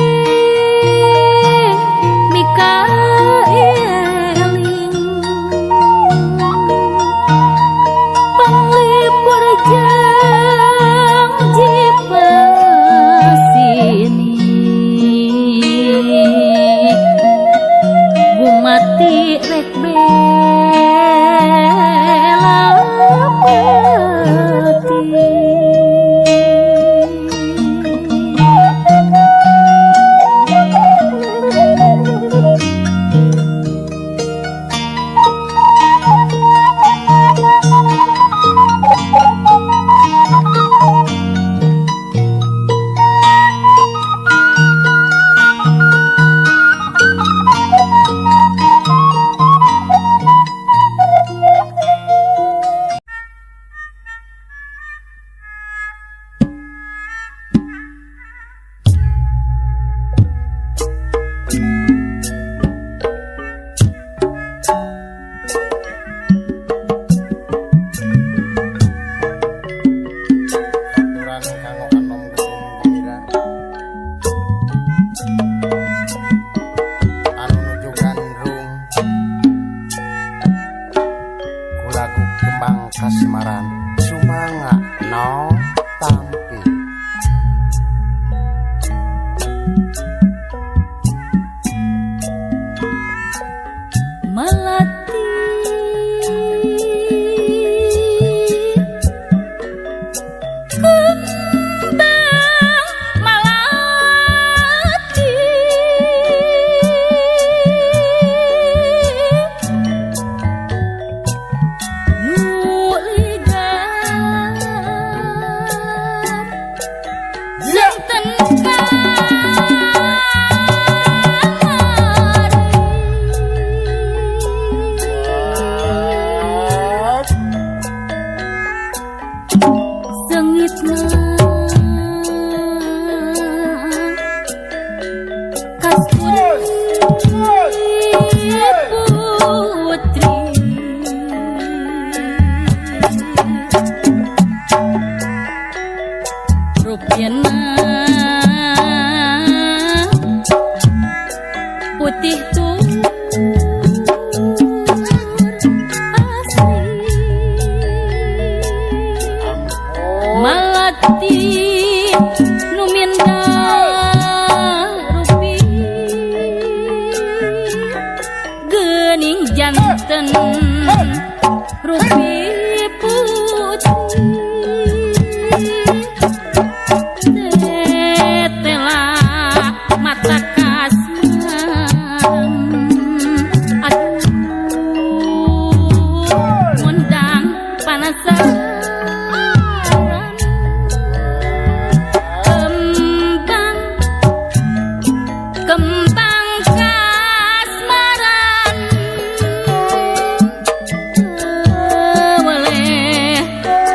panglipur janji pasini gumati rek bela peti aturan kanggo anom gedung gembira anu nuju gandrung ku lagu kembang kasemaran sumanga no tampi melati kembang malati nuligan janten kamari gening janten rupi putih tetela mata kasmaran aduh ngundang panasan kembang kasmaran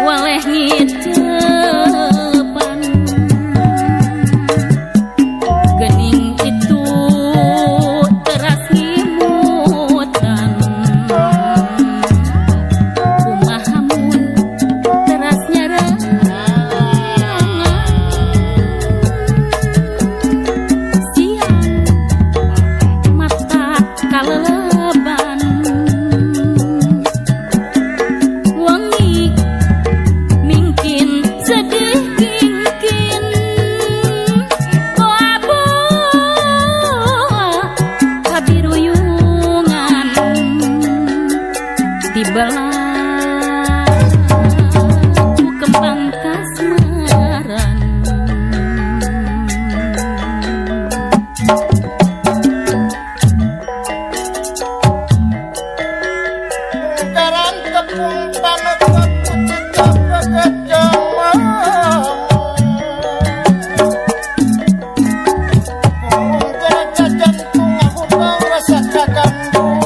waleh ngitepan gening itu teras ngimutan kumahamun teras nyarangan siang mata kaleleban wangi mungkin sedih kingkin koabu kabiruyungan tibalah ku kembang kasmaran Karang tepung panas waktu kita berkejaman Kumung gereja jantung aku kau rasa kagandung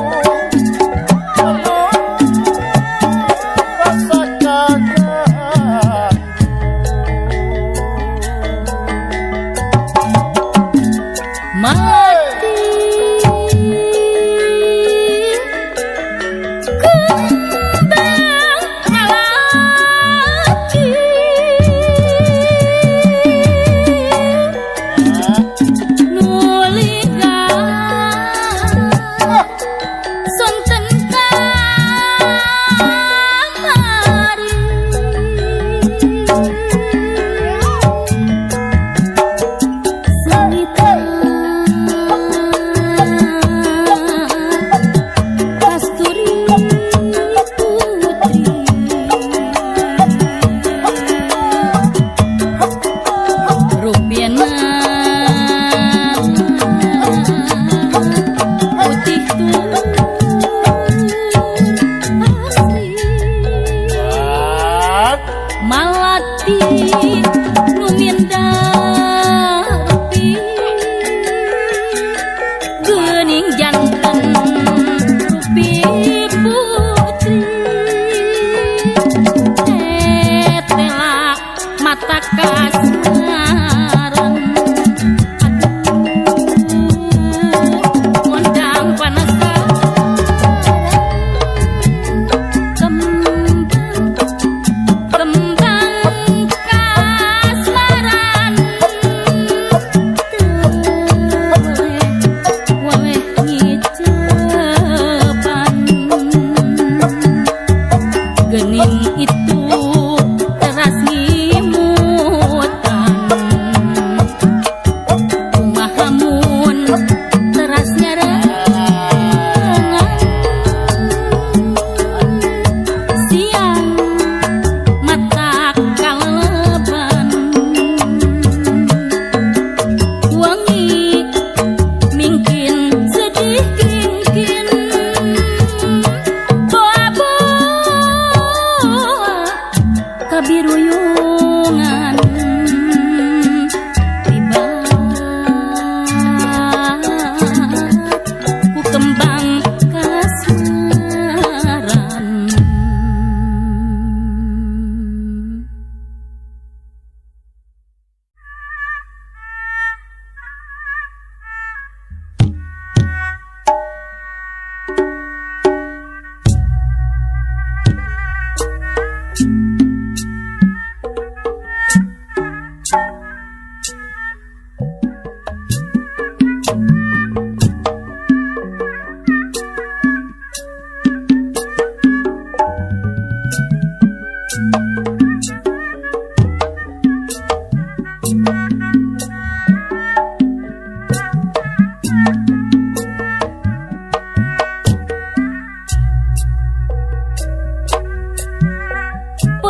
Aduh rasa kagandung mati kembang alaki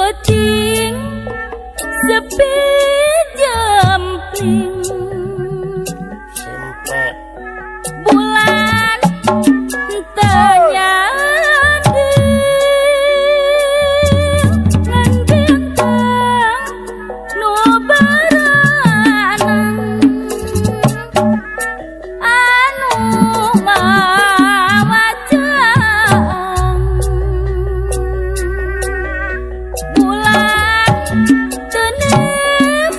puting sepi jempling Simpe bulan ternyadi ngan bintang nu beranang anu mawajang bulan tenepongan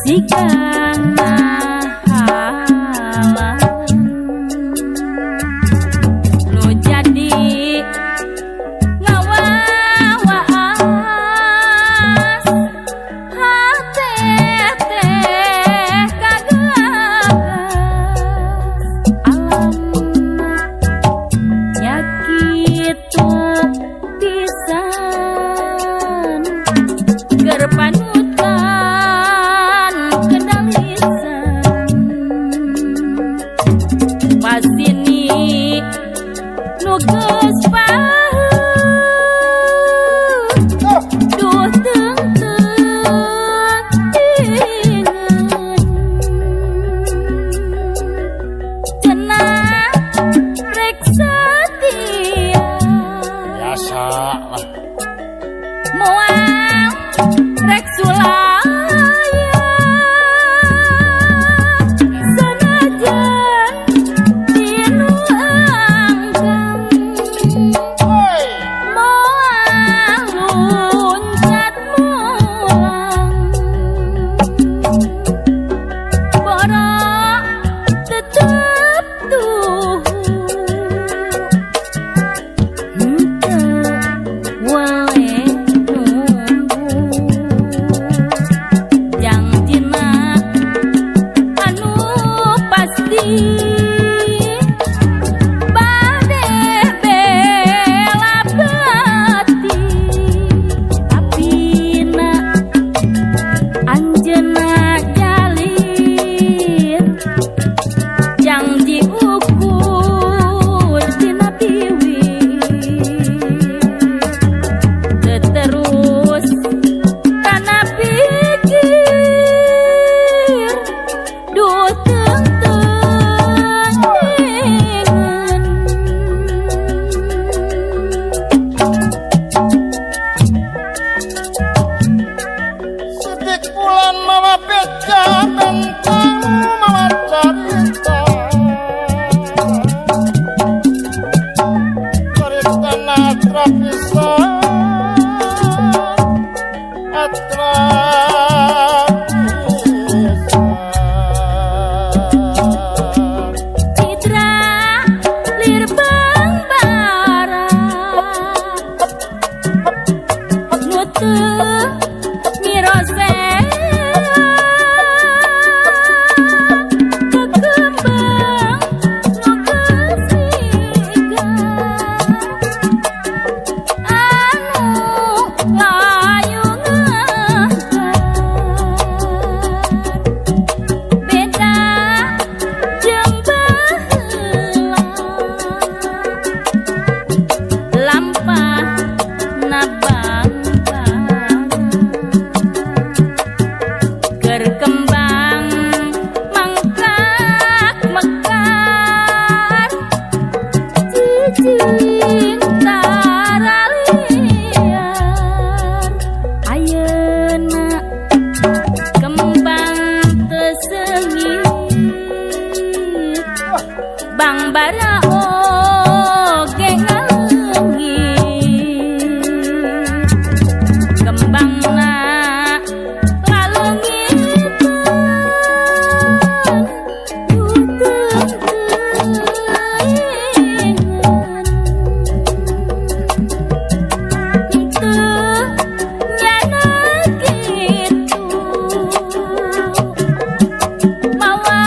sikang mahalan nu jadi ngawawas hate teh kagagas alamna nyakitu pisan keur panutan kendalisan pasini nu geus paheut duh teung-teung ingeun cenah rek satia biasa lah moal rek sulaya sanajan dinu anggang Hei, moal luncat mulang borok tetep tuh henteu wae nunggu jang dina anu pasti bade bela bati tapina anjeunna jalir jang diukur tina piwih terus kana pikir duh teung-teung ingeun sidik bulan mama beca bentang mama carita cerita natra pisan atra pisan citra lir bara nu teu mirose kekembang nu kesiga anu layungan beda jeung baheula lampah nabang keur kembang mangkak mekar cicing tara liar ayeuna kembang teu seungit bang bara oge ngaleungit kembangna lalungiteun duh teung-teung ingeun henteu nyana kitu mawa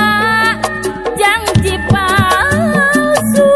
janji palsu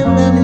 dalam